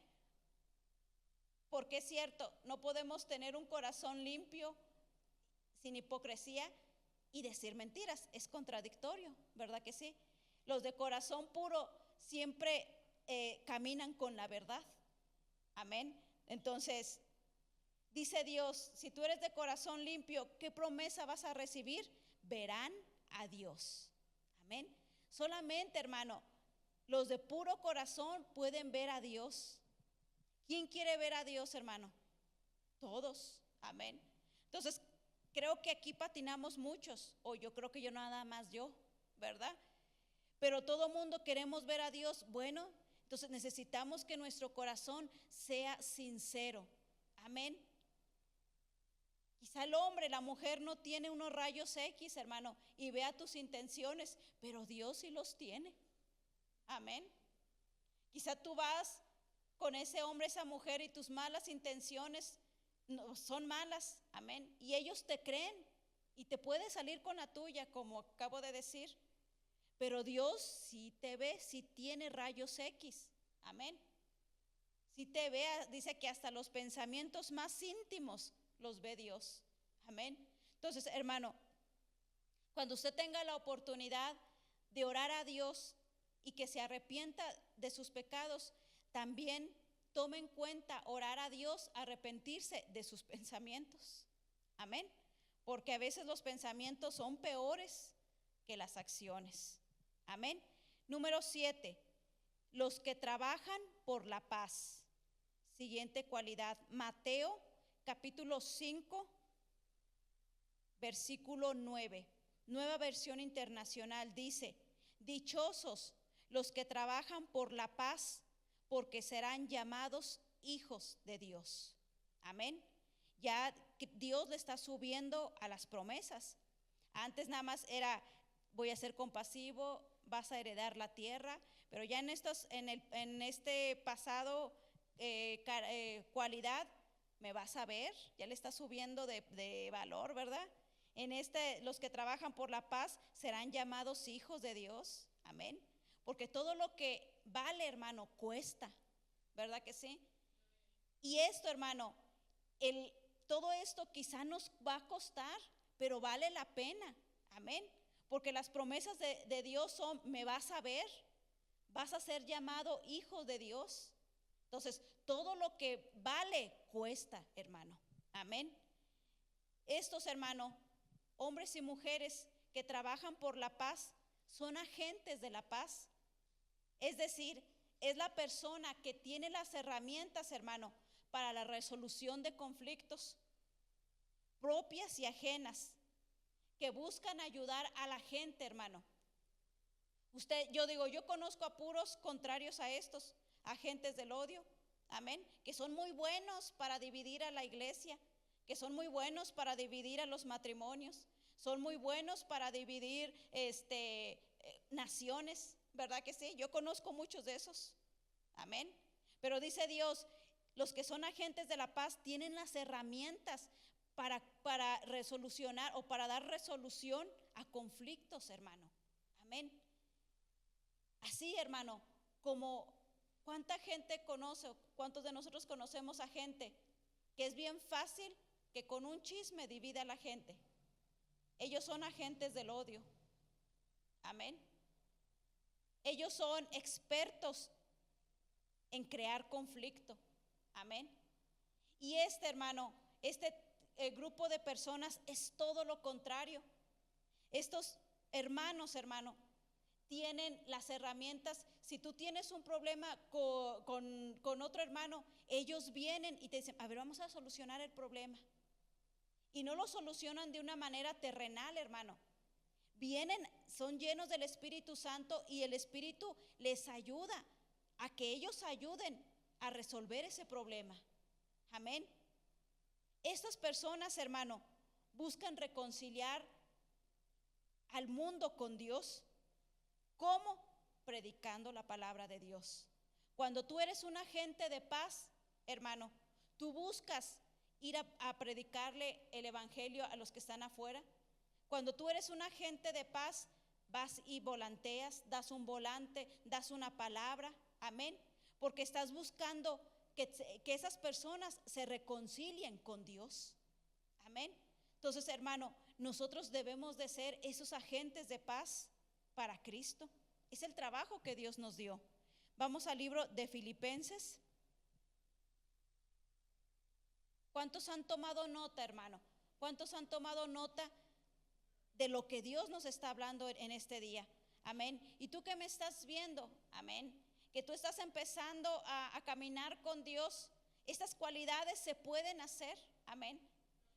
Porque es cierto, no podemos tener un corazón limpio, sin hipocresía, y decir mentiras. Es contradictorio, ¿verdad que sí? Los de corazón puro siempre caminan con la verdad. Amén. Entonces, dice Dios, si tú eres de corazón limpio, ¿qué promesa vas a recibir? Verán a Dios. Amén. Solamente, hermano, los de puro corazón pueden ver a Dios. ¿Quién quiere ver a Dios, hermano? Todos. Amén. Entonces, creo que aquí patinamos muchos, o yo creo que yo nada más yo, ¿verdad? Pero todo mundo queremos ver a Dios. Bueno, entonces necesitamos que nuestro corazón sea sincero. Amén. Quizá el hombre, la mujer no tiene unos rayos X, hermano, y vea tus intenciones, pero Dios sí los tiene. Amén. Quizá tú vas con ese hombre, esa mujer, y tus malas intenciones no son malas. Amén. Y ellos te creen y te puede salir con la tuya, como acabo de decir. Pero Dios sí te ve, sí tiene rayos X. Amén. Sí te ve, dice que hasta los pensamientos más íntimos los ve Dios. Amén. Entonces, hermano, cuando usted tenga la oportunidad de orar a Dios y que se arrepienta de sus pecados, también tome en cuenta orar a Dios, arrepentirse de sus pensamientos. Amén. Porque a veces los pensamientos son peores que las acciones. Amén. Número 7, los que trabajan por la paz. Siguiente cualidad, Mateo capítulo 5, versículo 9, Nueva Versión Internacional, dice: dichosos los que trabajan por la paz, porque serán llamados hijos de Dios. Amén. Ya Dios le está subiendo a las promesas. Antes nada más era, voy a ser compasivo, vas a heredar la tierra, pero ya en este pasado cualidad, me vas a ver, ya le está subiendo de valor, ¿verdad? Los que trabajan por la paz serán llamados hijos de Dios. Amén. Porque todo lo que vale, hermano, cuesta, ¿verdad que sí? Y esto, hermano, todo esto quizá nos va a costar, pero vale la pena. Amén. Porque las promesas de Dios son: me vas a ver, vas a ser llamado hijo de Dios. Entonces, todo lo que vale cuesta, hermano. Amén. Estos, hermano, hombres y mujeres que trabajan por la paz, son agentes de la paz. Es decir, es la persona que tiene las herramientas, hermano, para la resolución de conflictos propias y ajenas, que buscan ayudar a la gente, hermano. Yo conozco a puros contrarios a estos, agentes del odio, amén, que son muy buenos para dividir a la iglesia, que son muy buenos para dividir a los matrimonios, son muy buenos para dividir naciones, ¿verdad que sí? Yo conozco muchos de esos, amén. Pero dice Dios, los que son agentes de la paz tienen las herramientas para resolucionar o para dar resolución a conflictos, hermano, amén. Así, hermano, como cuánta gente conoce, cuántos de nosotros conocemos a gente que es bien fácil que con un chisme divide a la gente. Ellos son agentes del odio, amén. Ellos son expertos en crear conflicto, amén. Y hermano, grupo de personas es todo lo contrario. Estos hermanos, hermano, tienen las herramientas. Si tú tienes un problema con otro hermano, ellos vienen y te dicen, a ver, vamos a solucionar el problema. Y no lo solucionan de una manera terrenal, hermano. Vienen, son llenos del Espíritu Santo y el Espíritu les ayuda a que ellos ayuden a resolver ese problema. Amén. Estas personas, hermano, buscan reconciliar al mundo con Dios. ¿Cómo? Predicando la palabra de Dios. Cuando tú eres un agente de paz, hermano, tú buscas ir a predicarle el evangelio a los que están afuera. Cuando tú eres un agente de paz, vas y volanteas, das un volante, das una palabra, amén, porque estás buscando que esas personas se reconcilien con Dios, amén. Entonces, hermano, nosotros debemos de ser esos agentes de paz para Cristo. Es el trabajo que Dios nos dio. Vamos al libro de Filipenses. ¿Cuántos han tomado nota, hermano? ¿Cuántos han tomado nota de lo que Dios nos está hablando en este día? Amén. Y tú que me estás viendo, amén, que tú estás empezando a caminar con Dios, estas cualidades se pueden hacer, amén.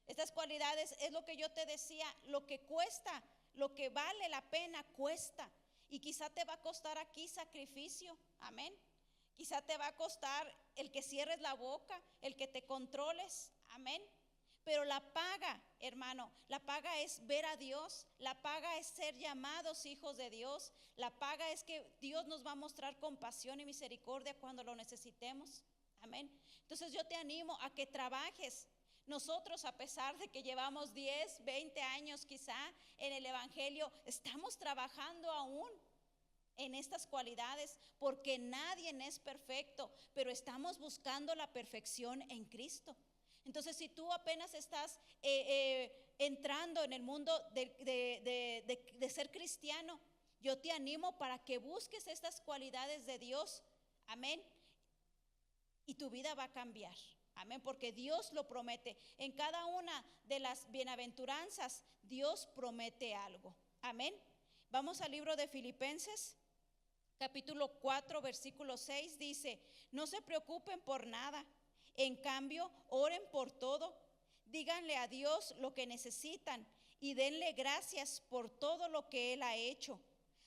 Estas cualidades es lo que yo te decía, lo que cuesta, lo que vale la pena cuesta. Y quizá te va a costar aquí sacrificio, amén. Quizá te va a costar el que cierres la boca, el que te controles, amén. Pero la paga, hermano, la paga es ver a Dios, la paga es ser llamados hijos de Dios, la paga es que Dios nos va a mostrar compasión y misericordia cuando lo necesitemos, amén. Entonces yo te animo a que trabajes. Nosotros, a pesar de que llevamos 10, 20 años quizá en el evangelio, estamos trabajando aún en estas cualidades, porque nadie es perfecto, pero estamos buscando la perfección en Cristo. Entonces, si tú apenas estás entrando en el mundo de ser cristiano, yo te animo para que busques estas cualidades de Dios, amén, y tu vida va a cambiar, amén, porque Dios lo promete. En cada una de las bienaventuranzas, Dios promete algo, amén. Vamos al libro de Filipenses, capítulo 4, versículo 6, dice, no se preocupen por nada. En cambio, oren por todo, díganle a Dios lo que necesitan y denle gracias por todo lo que Él ha hecho.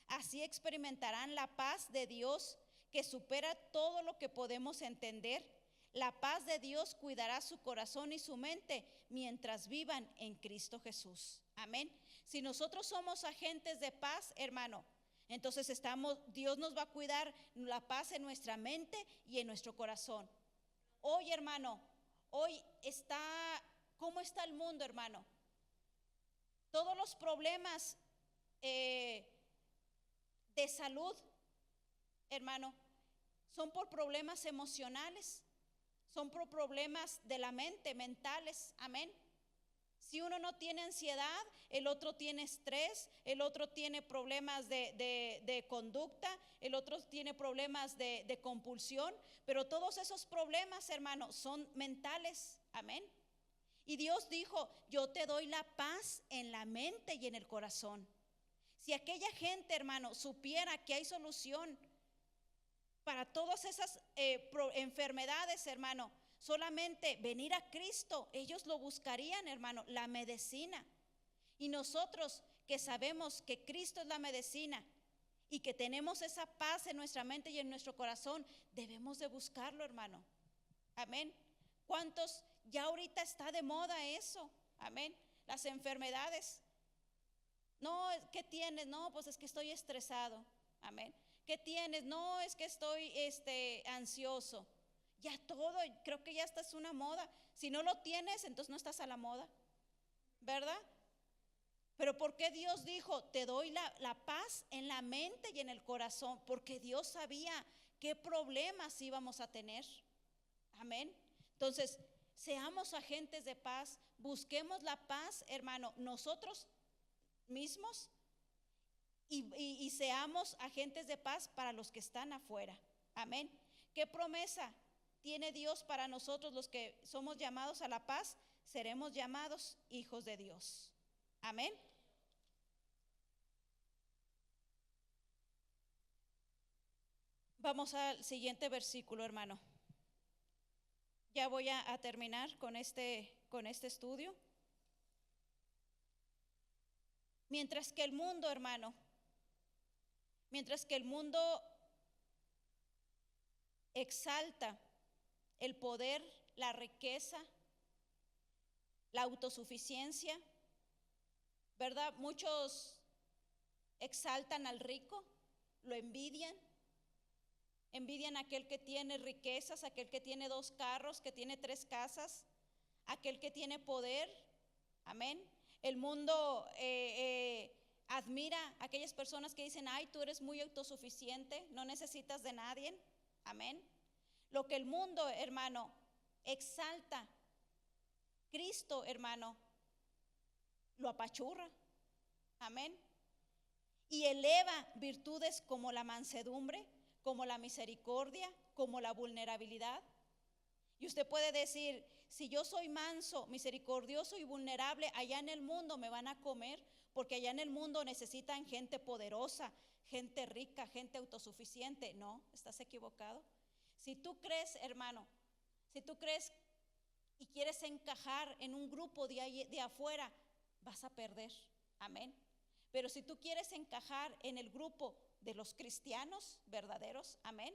Así experimentarán la paz de Dios que supera todo lo que podemos entender. La paz de Dios cuidará su corazón y su mente mientras vivan en Cristo Jesús. Amén. Si nosotros somos agentes de paz, hermano, entonces Dios nos va a cuidar la paz en nuestra mente y en nuestro corazón. Hoy, hermano, ¿cómo está el mundo, hermano? Todos los problemas de salud, hermano, son por problemas emocionales, son por problemas de la mente, mentales, amén. Si uno no tiene ansiedad, el otro tiene estrés, el otro tiene problemas de conducta, el otro tiene problemas de compulsión, pero todos esos problemas, hermano, son mentales. Amén. Y Dios dijo, yo te doy la paz en la mente y en el corazón. Si aquella gente, hermano, supiera que hay solución para todas esas enfermedades, hermano, solamente venir a Cristo, ellos lo buscarían, hermano, la medicina. Y nosotros que sabemos que Cristo es la medicina y que tenemos esa paz en nuestra mente y en nuestro corazón, debemos de buscarlo, hermano. Amén. ¿Cuántos ya ahorita está de moda eso? Amén. Las enfermedades. No, ¿qué tienes? No, pues es que estoy estresado. Amén. ¿Qué tienes? No, es que estoy ansioso. Ya todo, creo que ya esta es una moda. Si no lo tienes, entonces no estás a la moda, ¿verdad? Pero ¿por qué Dios dijo, te doy la paz en la mente y en el corazón? Porque Dios sabía qué problemas íbamos a tener. Amén. Entonces, seamos agentes de paz, busquemos la paz, hermano, nosotros mismos y seamos agentes de paz para los que están afuera. Amén. ¿Qué promesa tiene Dios para nosotros los que somos llamados a la paz? Seremos llamados hijos de Dios. Amén. Vamos al siguiente versículo, hermano. Ya voy a terminar con este estudio. Mientras que el mundo, hermano, mientras que el mundo exalta el poder, la riqueza, la autosuficiencia, ¿verdad? Muchos exaltan al rico, lo envidian. Envidian a aquel que tiene riquezas, aquel que tiene 2 carros, que tiene 3 casas, aquel que tiene poder. Amén. El mundo admira a aquellas personas que dicen, ay, tú eres muy autosuficiente, no necesitas de nadie. Amén. Lo que el mundo, hermano, exalta, Cristo, hermano, lo apachurra. Amén. Y eleva virtudes como la mansedumbre, como la misericordia, como la vulnerabilidad. Y usted puede decir, si yo soy manso, misericordioso y vulnerable, allá en el mundo me van a comer, porque allá en el mundo necesitan gente poderosa, gente rica, gente autosuficiente. No, estás equivocado. Si tú crees, hermano, si tú crees y quieres encajar en un grupo de afuera, vas a perder. Amén. Pero si tú quieres encajar en el grupo de los cristianos verdaderos, amén.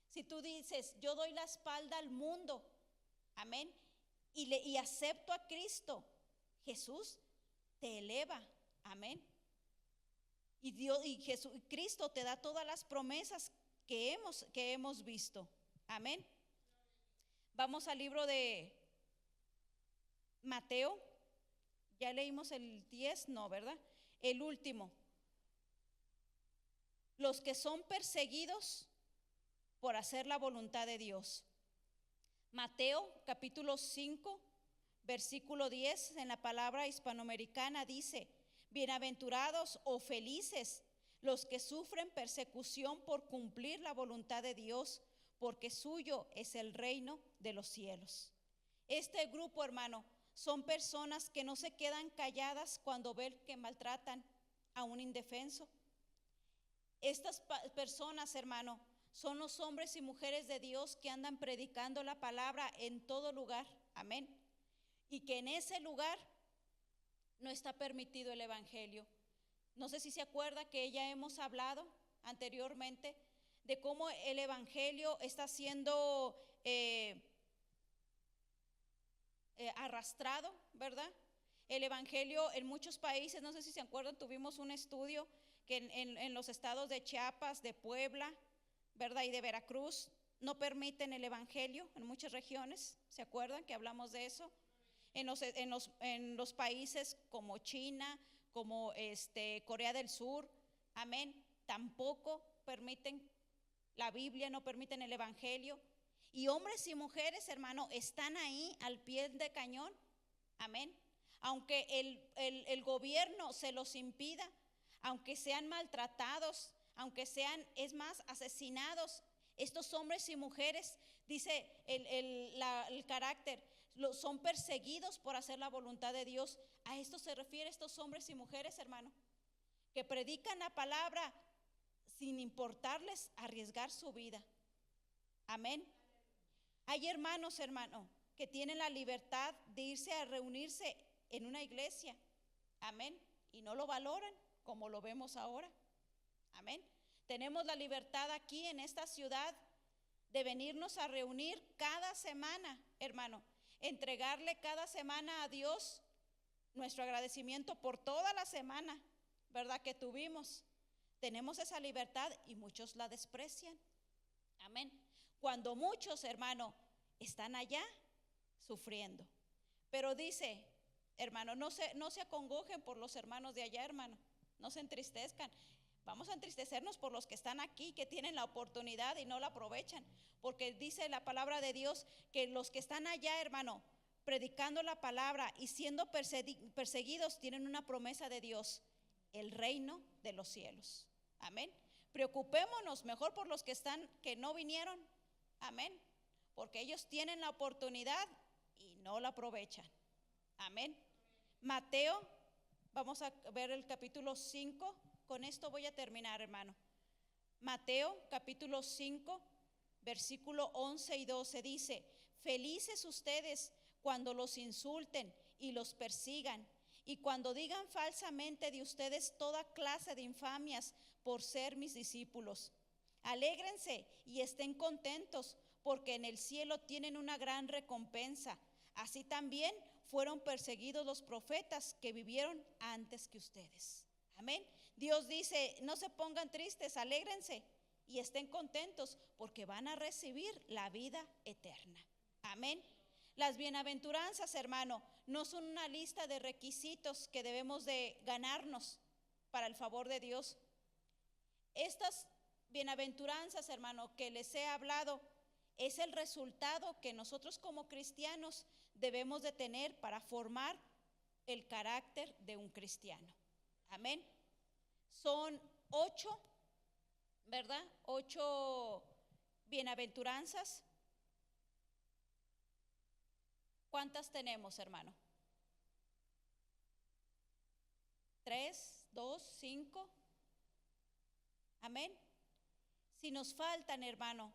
Si tú dices, yo doy la espalda al mundo, amén, y acepto a Cristo, Jesús te eleva, amén. Y Cristo te da todas las promesas que hemos visto, amén. Vamos al libro de Mateo. Ya leímos el 10, no, ¿verdad? El último. Los que son perseguidos por hacer la voluntad de Dios. Mateo capítulo 5, versículo 10, en la palabra hispanoamericana dice, bienaventurados o felices los que sufren persecución por cumplir la voluntad de Dios, porque suyo es el reino de los cielos. Este grupo, hermano, son personas que no se quedan calladas cuando ven que maltratan a un indefenso. Estas personas, hermano, son los hombres y mujeres de Dios que andan predicando la palabra en todo lugar, amén. Y que en ese lugar no está permitido el evangelio. No sé si se acuerda que ya hemos hablado anteriormente de cómo el evangelio está siendo arrastrado, ¿verdad? El evangelio en muchos países, no sé si se acuerdan, tuvimos un estudio que en los estados de Chiapas, de Puebla, ¿verdad? Y de Veracruz, no permiten el evangelio en muchas regiones. ¿Se acuerdan que hablamos de eso? En los países como China, como Corea del Sur, amén, tampoco permiten la Biblia, no permiten el evangelio. Y hombres y mujeres, hermano, están ahí al pie de cañón, amén, aunque el gobierno se los impida, aunque sean maltratados, aunque sean, es más, asesinados, estos hombres y mujeres, dice el carácter, son perseguidos por hacer la voluntad de Dios. A esto se refiere estos hombres y mujeres, hermano, que predican la palabra sin importarles arriesgar su vida. Amén. Hay hermanos, que tienen la libertad de irse a reunirse en una iglesia. Amén. Y no lo valoran como lo vemos ahora. Amén. Tenemos la libertad aquí en esta ciudad de venirnos a reunir cada semana, hermano, entregarle cada semana a Dios nuestro agradecimiento por toda la semana, ¿verdad?, que tuvimos. Tenemos esa libertad y muchos la desprecian. Amén. Cuando muchos, hermano, están allá sufriendo. Pero dice, hermano, no se acongojen por los hermanos de allá, hermano. No se entristezcan. Vamos a entristecernos por los que están aquí, que tienen la oportunidad y no la aprovechan. Porque dice la palabra de Dios que los que están allá, hermano, predicando la palabra y siendo perseguidos, tienen una promesa de Dios: el reino de los cielos. Amén. Preocupémonos mejor por los que están, que no vinieron. Amén. Porque ellos tienen la oportunidad y no la aprovechan. Amén. Mateo, vamos a ver el capítulo 5. Con esto voy a terminar, hermano. Mateo capítulo 5, versículo 11 y 12 dice: felices ustedes cuando los insulten y los persigan, y cuando digan falsamente de ustedes toda clase de infamias por ser mis discípulos. Alégrense y estén contentos, porque en el cielo tienen una gran recompensa. Así también fueron perseguidos los profetas que vivieron antes que ustedes. Amén. Dios dice: no se pongan tristes, alégrense y estén contentos, porque van a recibir la vida eterna. Amén. Las bienaventuranzas, hermano, no son una lista de requisitos que debemos de ganarnos para el favor de Dios. Estas bienaventuranzas, hermano, que les he hablado, es el resultado que nosotros como cristianos debemos de tener para formar el carácter de un cristiano. Amén. Son 8, ¿verdad? 8 bienaventuranzas. ¿Cuántas tenemos, hermano? 3, 2, 5. Amén. Si nos faltan, hermano,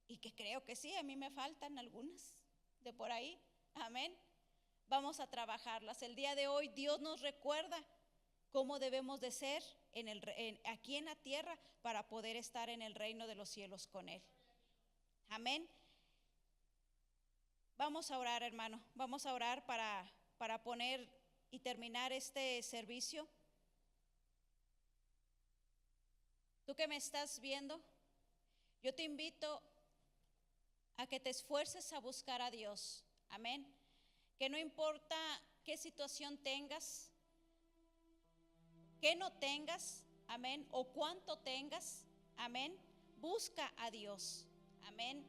y que creo que sí, a mí me faltan algunas de por ahí. Amén. Vamos a trabajarlas. El día de hoy Dios nos recuerda cómo debemos de ser aquí en la tierra para poder estar en el reino de los cielos con Él. Amén. Vamos a orar, hermano. Vamos a orar para poner y terminar este servicio. Tú que me estás viendo, yo te invito a que te esfuerces a buscar a Dios. Amén. Que no importa qué situación tengas, qué no tengas, amén, o cuánto tengas, amén, busca a Dios. Amén.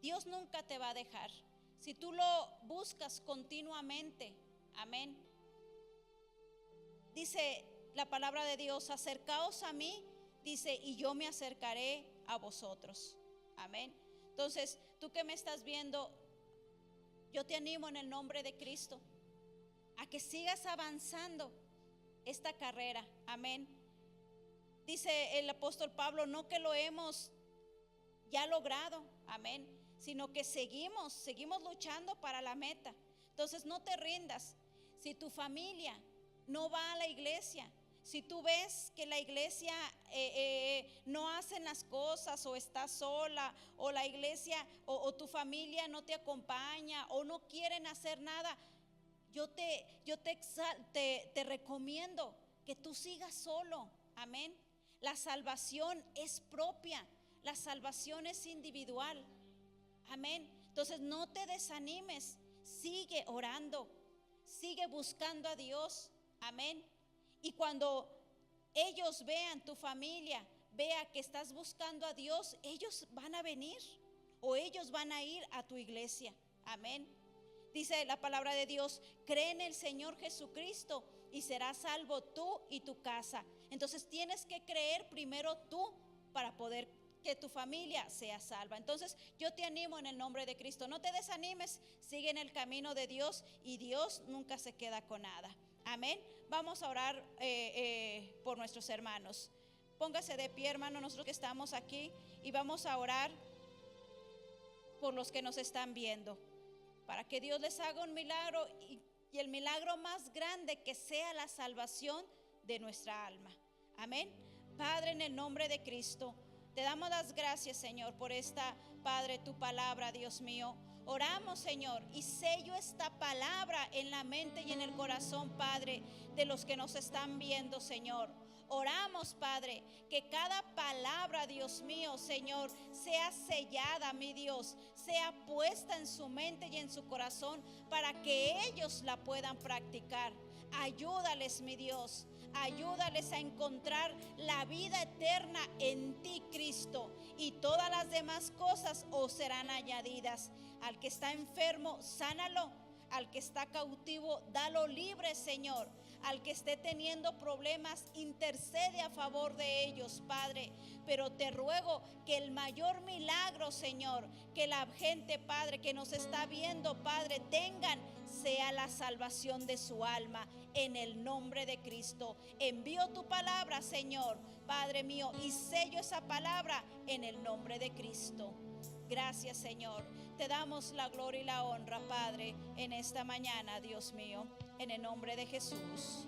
Dios nunca te va a dejar. Si tú lo buscas continuamente, amén. Dice la palabra de Dios: acercaos a mí, dice, y yo me acercaré a vosotros. Amén. Entonces, tú que me estás viendo, yo te animo en el nombre de Cristo a que sigas avanzando esta carrera. Amén. Dice el apóstol Pablo: no que lo hemos ya logrado, amén, sino que seguimos luchando para la meta. Entonces, no te rindas. Si tu familia no va a la iglesia, si tú ves que la iglesia no hacen las cosas, o está sola, o la iglesia o tu familia no te acompaña, o no quieren hacer nada, yo te recomiendo que tú sigas solo. Amén. La salvación es propia, la salvación es individual. Amén. Entonces, no te desanimes, sigue orando, sigue buscando a Dios. Amén. Y cuando ellos vean, tu familia vea que estás buscando a Dios, ellos van a venir, o ellos van a ir a tu iglesia. Amén. Dice la palabra de Dios, cree en el Señor Jesucristo y serás salvo tú y tu casa. Entonces tienes que creer primero tú para poder que tu familia sea salva. Entonces yo te animo en el nombre de Cristo, no te desanimes, sigue en el camino de Dios y Dios nunca se queda con nada. Amén. Vamos a orar por nuestros hermanos. Póngase de pie, hermano, nosotros que estamos aquí, y vamos a orar por los que nos están viendo, para que Dios les haga un milagro y el milagro más grande, que sea la salvación de nuestra alma. Amén. Padre, en el nombre de Cristo, te damos las gracias, Señor, por esta, Padre, tu palabra, Dios mío. Oramos, Señor, y sello esta palabra en la mente y en el corazón, Padre, de los que nos están viendo, Señor. Oramos, Padre, que cada palabra, Dios mío, Señor, sea sellada, mi Dios, sea puesta en su mente y en su corazón para que ellos la puedan practicar. Ayúdales, mi Dios, ayúdales a encontrar la vida eterna en ti, Cristo, y todas las demás cosas os serán añadidas. Al que está enfermo, sánalo. Al que está cautivo, dalo libre, Señor. Al que esté teniendo problemas, intercede a favor de ellos, Padre. Pero te ruego que el mayor milagro, Señor, que la gente, Padre, que nos está viendo, Padre, tengan, sea la salvación de su alma, en el nombre de Cristo. Envío tu palabra, Señor, Padre mío, y sello esa palabra en el nombre de Cristo. Gracias, Señor. Te damos la gloria y la honra, Padre, en esta mañana, Dios mío, en el nombre de Jesús.